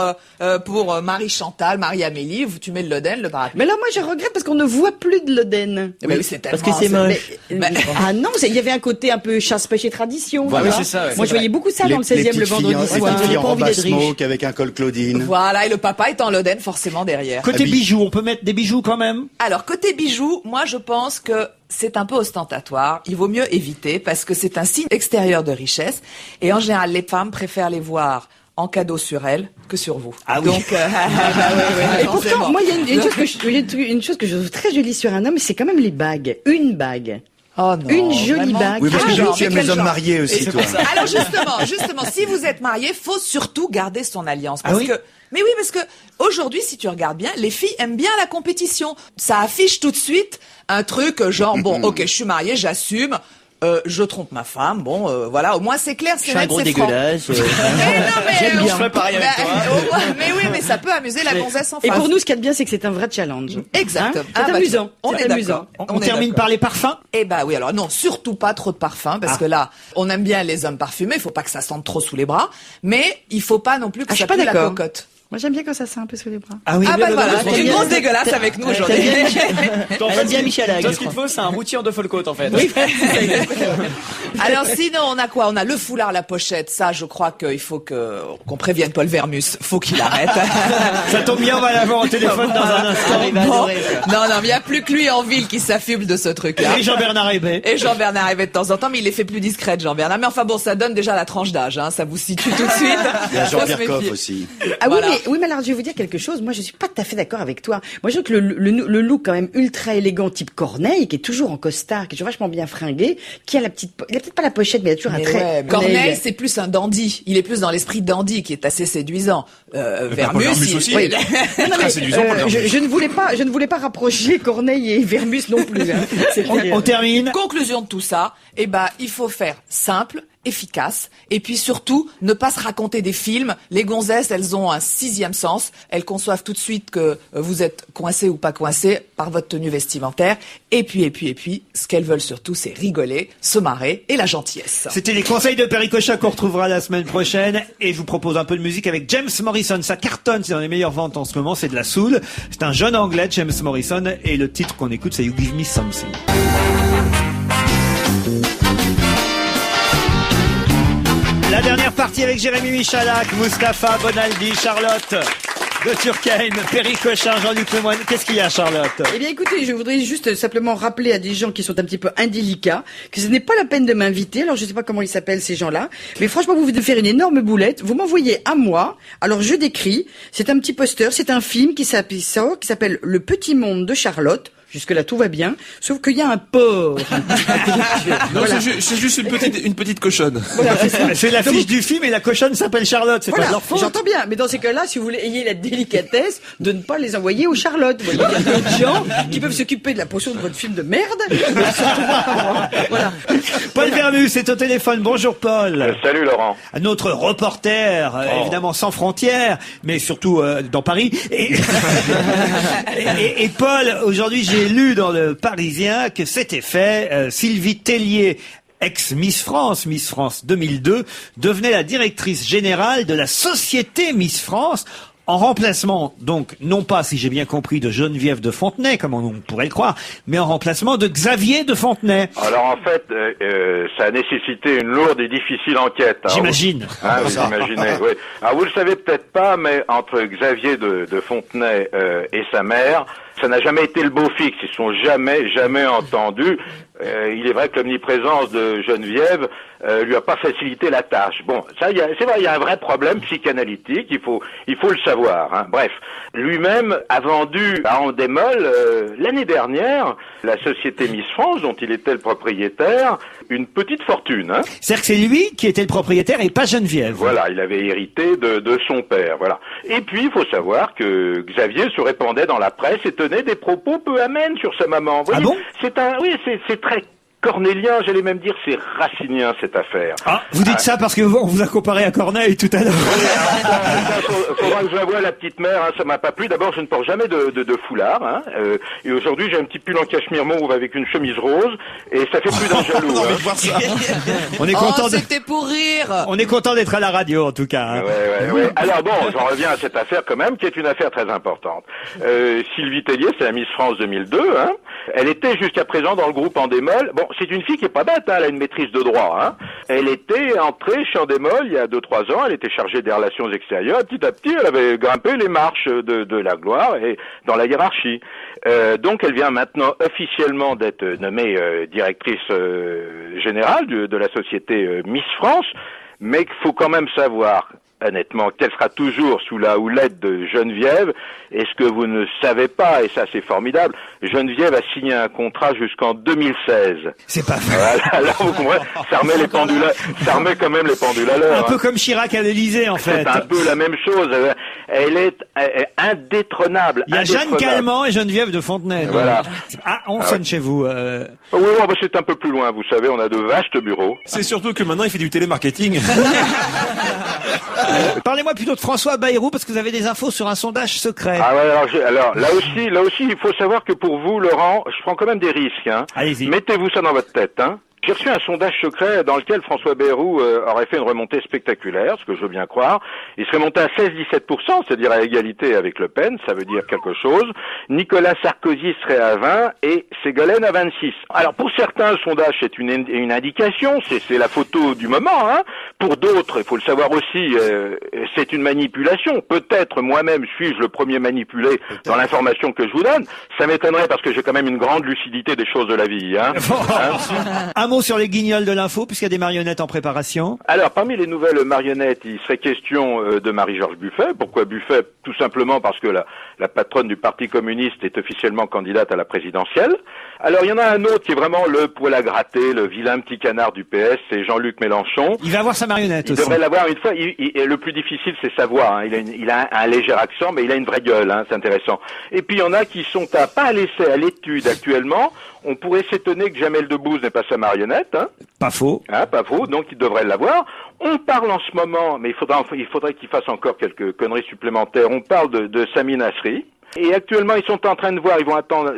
Marie Chantal, Marie Amélie. Tu mets le loden, le parapluie. Mais là, moi, je regrette parce qu'on ne voit plus de Loden. Eh ben oui, c'est Parce tellement- que c'est moche. Ah non, il y avait un côté un peu chasse-pêche et tradition. Voilà, voilà. oui, c'est ça, ouais. Moi, je voyais beaucoup ça dans le 16e le vendredi soir. Les filles en pas envie robe à d'être riche. smoke avec un col Claudine. Voilà, et le papa est en loden forcément derrière. Côté bijoux, on peut mettre des bijoux quand même? Alors côté bijoux, moi je pense que c'est un peu ostentatoire. Il vaut mieux éviter parce que c'est un signe extérieur de richesse. Et en général, les femmes préfèrent les voir en cadeau sur elles que sur vous. Ah oui. Donc, Et pourtant, moi, il y a une chose que je trouve très jolie sur un homme, c'est quand même les bagues. Une bague. Oh non, Une jolie vraiment. bague. Oui, parce que genre, tu aimes mais les quel hommes genre? mariés aussi, toi. Alors justement, si vous êtes marié, faut surtout garder son alliance parce Ah oui que. Mais oui, parce que aujourd'hui, si tu regardes bien, les filles aiment bien la compétition. Ça affiche tout de suite un truc genre bon, ok, je suis mariée, j'assume. Je trompe ma femme, voilà, au moins c'est clair, c'est net, c'est franc. dégueulasse. J'aime bien. Je ferais pareil avec toi. Mais oui, mais ça peut amuser la gonzesse en face. Et pour nous, ce qu'il y a de bien, c'est que c'est un vrai challenge. Exactement. C'est amusant. On C'est est amusant. d'accord. On termine par les parfums. Eh ben oui, alors non, surtout pas trop de parfum, parce que là, on aime bien les hommes parfumés, il faut pas que ça sente trop sous les bras, mais il faut pas non plus que je suis ça pas pue la d'accord. cocotte. Moi, j'aime bien quand ça sent un peu sous les bras. Ah oui, Voilà, t'es une grosse dégueulasse avec nous aujourd'hui. Elle aime bien Michalak. Toi, ce qu'il te faut, c'est un routier en de Folcote, en fait. Oui, alors sinon, on a quoi? On a le foulard, la pochette. Ça, je crois qu'il faut qu'on prévienne Paul Vermus. Faut qu'il arrête. Ça tombe bien, on va l'avoir au téléphone dans un instant. Non, mais il n'y a plus que lui en ville qui s'affuble de ce truc-là. Et Jean-Bernard Hébet. Et Jean-Bernard Hébet de temps en temps, mais il les fait plus discrètes, Jean-Bernard. Mais enfin bon, ça donne déjà la tranche d'âge, hein. Ça vous situe tout de suite. Il y a Faut se Jean-Pierre Coff méfier. aussi. Ah Voilà. oui, mais alors je vais vous dire quelque chose. Moi, je suis pas tout à fait d'accord avec toi. Moi, je trouve que le look quand même ultra élégant, type Corneille, qui est toujours en costard, qui est toujours vachement bien fringué, qui a il a peut-être pas la pochette, mais il a toujours un Mais trait. ouais, Corneille, c'est plus un dandy. Il est plus dans l'esprit dandy, qui est assez séduisant. Vermus, Vermus aussi. Oui. C'est très séduisant, Paul Vermus. je ne voulais pas rapprocher Corneille et Vermus non plus. Hein. On termine. Conclusion de tout ça, il faut faire simple, efficace, et puis surtout, ne pas se raconter des films. Les gonzesses, elles ont un 6e sens. Elles conçoivent tout de suite que vous êtes coincé ou pas coincé par votre tenue vestimentaire. Et puis, ce qu'elles veulent surtout, c'est rigoler, se marrer et la gentillesse. C'était les conseils de Perry Cochin qu'on retrouvera la semaine prochaine. Et je vous propose un peu de musique avec James Morrison. Ça cartonne, c'est dans les meilleures ventes en ce moment, c'est de la soul. C'est un jeune anglais, James Morrison, et le titre qu'on écoute, c'est You Give Me Something. La dernière partie avec Jérémy Michalak, Mustapha, Bonaldi, Charlotte de Turckheim, Perry Cochin, Jean-Luc Lemoyne. Qu'est-ce qu'il y a, Charlotte? Eh bien, écoutez, je voudrais juste simplement rappeler à des gens qui sont un petit peu indélicats que ce n'est pas la peine de m'inviter. Alors, je sais pas comment ils s'appellent, ces gens-là. Mais franchement, vous devez faire une énorme boulette. Vous m'envoyez à moi. Alors, je décris. C'est un petit poster. C'est un film qui s'appelle Le Petit Monde de Charlotte. Jusque-là, tout va bien. Sauf qu'il y a un porc. Non, Voilà. c'est juste une petite cochonne. Voilà, C'est l'affiche du film et la cochonne s'appelle Charlotte. C'est pas de Voilà, leur faute. j'entends bien, mais dans ces cas-là, si vous voulez, ayez la délicatesse de ne pas les envoyer aux Charlotte. Vous voyez, il y a d'autres gens qui peuvent s'occuper de la potion de votre film de merde. Mais surtout pas moi. Voilà. Paul Vermus est au téléphone. Bonjour Paul. Salut Laurent. Notre reporter, évidemment sans frontières, mais surtout dans Paris. Et Paul, aujourd'hui j'ai lu dans le Parisien que c'était fait. Sylvie Tellier, ex-Miss France 2002, devenait la directrice générale de la société Miss France. En remplacement, donc, non pas, si j'ai bien compris, de Geneviève de Fontenay, comme on pourrait le croire, mais en remplacement de Xavier de Fontenay. Alors en fait, ça a nécessité une lourde et difficile enquête. Alors, J'imagine. Vous imaginez, oui. Alors vous le savez peut-être pas, mais entre Xavier de Fontenay et sa mère, ça n'a jamais été le beau fixe. Ils sont jamais entendus. Il est vrai que l'omniprésence de Geneviève lui a pas facilité la tâche. Bon, ça, c'est vrai, il y a un vrai problème psychanalytique. Il faut le savoir. Hein. Bref, lui-même a vendu à Endemol l'année dernière la société Miss France, dont il était le propriétaire, une petite fortune. Hein. C'est-à-dire que c'est lui qui était le propriétaire et pas Geneviève. Voilà, il avait hérité de son père. Voilà. Et puis, il faut savoir que Xavier se répandait dans la presse et tenait des propos peu amènes sur sa maman. Vous voyez, bon? C'est très cornélien, j'allais même dire, c'est racinien cette affaire. Ah, vous dites ça parce que on vous a comparé à Corneille tout à l'heure. Faudra que je la voie, la petite mère, hein, ça m'a pas plu. D'abord, je ne porte jamais de foulard, hein, et aujourd'hui, j'ai un petit pull en cachemire mauve avec une chemise rose, et ça fait plus d'un jaloux. On est content c'était pour rire. On est content d'être à la radio, en tout cas. Hein. Ouais. Alors bon, j'en reviens à cette affaire quand même, qui est une affaire très importante. Sylvie Tellier, c'est la Miss France 2002, hein. Elle était jusqu'à présent dans le groupe Endemol. Bon, c'est une fille qui est pas bête, hein, elle a une maîtrise de droit, hein. Elle était entrée chez Endemol il y a 2-3 ans, elle était chargée des relations extérieures, et petit à petit, elle avait grimpé les marches de la gloire et dans la hiérarchie. Donc elle vient maintenant officiellement d'être nommée directrice générale de la société Miss France, mais il faut quand même savoir honnêtement, qu'elle sera toujours sous la houlette de Geneviève. Et ce que vous ne savez pas, et ça c'est formidable, Geneviève a signé un contrat jusqu'en 2016. C'est pas vrai. Voilà, là, vous comprenez, ça remet quand même les pendules à l'heure. Un peu comme Chirac à l'Élysée, en fait. C'est un peu la même chose. Elle est indétrônable. Il y a Jeanne Calment et Geneviève de Fontenay. Donc. Voilà. Ah, on sonne chez vous. Oui, bah, c'est un peu plus loin, vous savez, on a de vastes bureaux. C'est surtout que maintenant il fait du télémarketing. Parlez-moi plutôt de François Bayrou, parce que vous avez des infos sur un sondage secret. Ah ouais, alors là aussi, il faut savoir que pour vous, Laurent, je prends quand même des risques. Hein. Allez-y. Mettez-vous ça dans votre tête. Hein. J'ai reçu un sondage secret dans lequel François Bayrou aurait fait une remontée spectaculaire, ce que je veux bien croire. Il serait monté à 16-17%, c'est-à-dire à égalité avec Le Pen, ça veut dire quelque chose. Nicolas Sarkozy serait à 20 et Ségolène à 26. Alors pour certains, le sondage c'est une indication, c'est la photo du moment. Hein. Pour d'autres, il faut le savoir aussi, c'est une manipulation. Peut-être moi-même suis-je le premier manipulé dans l'information que je vous donne. Ça m'étonnerait parce que j'ai quand même une grande lucidité des choses de la vie. Hein. Un mot sur les guignols de l'info, puisqu'il y a des marionnettes en préparation. Alors, parmi les nouvelles marionnettes, il serait question de Marie-Georges Buffet. Pourquoi Buffet? Tout simplement parce que la patronne du Parti communiste est officiellement candidate à la présidentielle. Alors, il y en a un autre qui est vraiment le poil à gratter, le vilain petit canard du PS, c'est Jean-Luc Mélenchon. Il va avoir sa marionnette aussi. Il devrait l'avoir une fois. Le plus difficile, c'est sa voix. Hein. Il a un léger accent, mais il a une vraie gueule. Hein. C'est intéressant. Et puis, il y en a qui sont pas laissés à l'étude actuellement. On pourrait s'étonner que Jamel Debbouze n'ait pas sa marionnette. Hein. Pas faux. Hein, pas faux, donc il devrait l'avoir. On parle en ce moment, mais il faudrait qu'il fasse encore quelques conneries supplémentaires. On parle de Sami Nasri. Et actuellement, ils sont en train de voir, ils vont attendre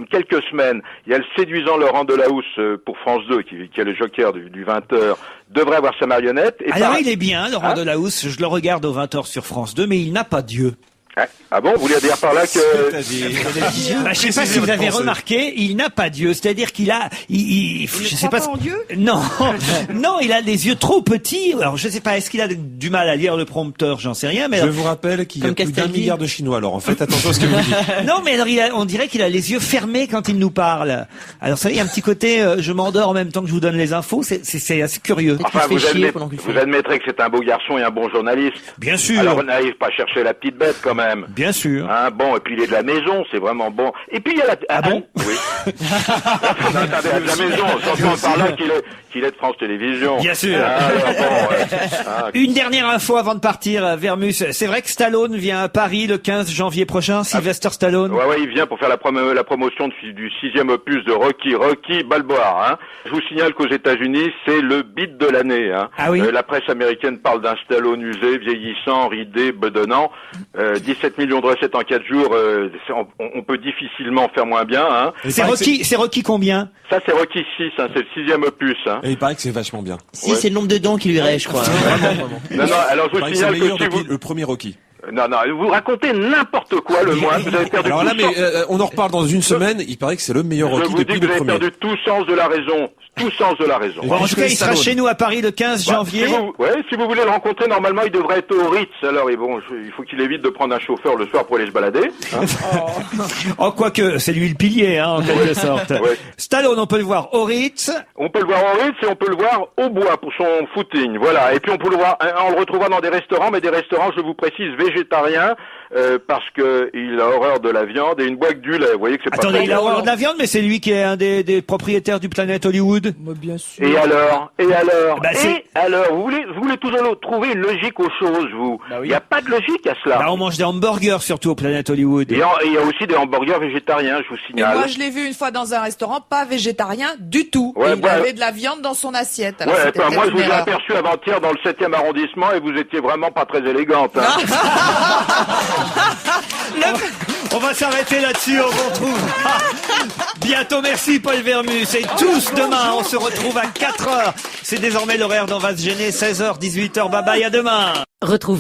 quelques semaines. Il y a le séduisant Laurent Delahousse pour France 2, qui est le joker du 20h, devrait avoir sa marionnette. Et alors il est bien, Laurent Delahousse, je le regarde au 20h sur France 2, mais il n'a pas Dieu. Ah bon, vous voulez dire par là que... je sais pas si vous avez remarqué, il n'a pas Dieu. C'est-à-dire qu'il a, je sais pas. En Dieu? Non, non, il a des yeux trop petits. Alors je sais pas, est-ce qu'il a du mal à lire le prompteur? J'en sais rien. Mais je vous rappelle qu'il y a plus d'1 milliard de Chinois. Alors en fait, attention à ce que vous dites. Non, mais alors on dirait qu'il a les yeux fermés quand il nous parle. Alors ça, il y a un petit côté, je m'endors en même temps que je vous donne les infos. C'est assez curieux. Enfin, vous admettrez que c'est un beau garçon et un bon journaliste. Bien sûr. Alors on n'arrive pas à chercher la petite bête quand même. Bien sûr. Hein, bon, et puis il est de la maison, c'est vraiment bon. Et puis il y a la... Ah bon? Oui. Attendez, de la maison, j'entends par là qu'il est de France Télévisions. Bien sûr. Une dernière info avant de partir, Vermus. C'est vrai que Stallone vient à Paris le 15 janvier prochain, Sylvester Stallone. Ouais, il vient pour faire la promotion du 6e opus de Rocky Balboa. Hein. Je vous signale qu'aux États-Unis, c'est le beat de l'année. Hein. Ah oui. La presse américaine parle d'un Stallone usé, vieillissant, ridé, bedonnant. 17 millions de recettes en 4 jours, on peut difficilement faire moins bien. Hein. C'est Rocky combien? Ça, c'est Rocky 6, hein, c'est le 6e opus. Hein. Et il paraît que c'est vachement bien. Si, c'est le nombre de dents qui lui reste, je crois. Vraiment. Non, alors je vous signale que si vous... le premier Rocky. Non, vous racontez n'importe quoi le mois. Vous avez perdu. Alors là, mais on en reparle dans une semaine. Il paraît que c'est le meilleur Rocky depuis le premier. Vous avez perdu tout sens de la raison. Tout sens de la raison. Bon, en tout cas, il sera chez nous à Paris le 15 janvier. Si vous voulez le rencontrer, normalement, il devrait être au Ritz. Alors, il faut qu'il évite de prendre un chauffeur le soir pour aller se balader. Hein. Oh, quoique, c'est lui le pilier, hein, en quelque sorte. Ouais. Stallone, on peut le voir au Ritz. On peut le voir au Ritz et on peut le voir au Bois pour son footing. Voilà. Et puis, on peut le voir, on le retrouvera dans des restaurants, mais des restaurants, je vous précise, végétariens. Parce que il a horreur de la viande et une boîte du lait. Vous voyez que c'est pas. Attendez, il a horreur de la viande, mais c'est lui qui est un des propriétaires du Planète Hollywood. Bien sûr. Et alors, vous voulez toujours trouver une logique aux choses, vous. Il n'y a pas de logique à cela. On mange des hamburgers surtout au Planète Hollywood. Et il y a aussi des hamburgers végétariens, je vous signale. Et moi, je l'ai vu une fois dans un restaurant, pas végétarien du tout. Ouais, il avait de la viande dans son assiette. Alors moi, je vous ai aperçu avant-hier dans le 7e arrondissement et vous étiez vraiment pas très élégante. Hein. On va s'arrêter là-dessus, on vous retrouve bientôt. Merci Paul Vermus. Et tous demain, on se retrouve à 4h. C'est désormais l'horaire d'On va se gêner, 16h, 18h. Bye bye, à demain. Retrouve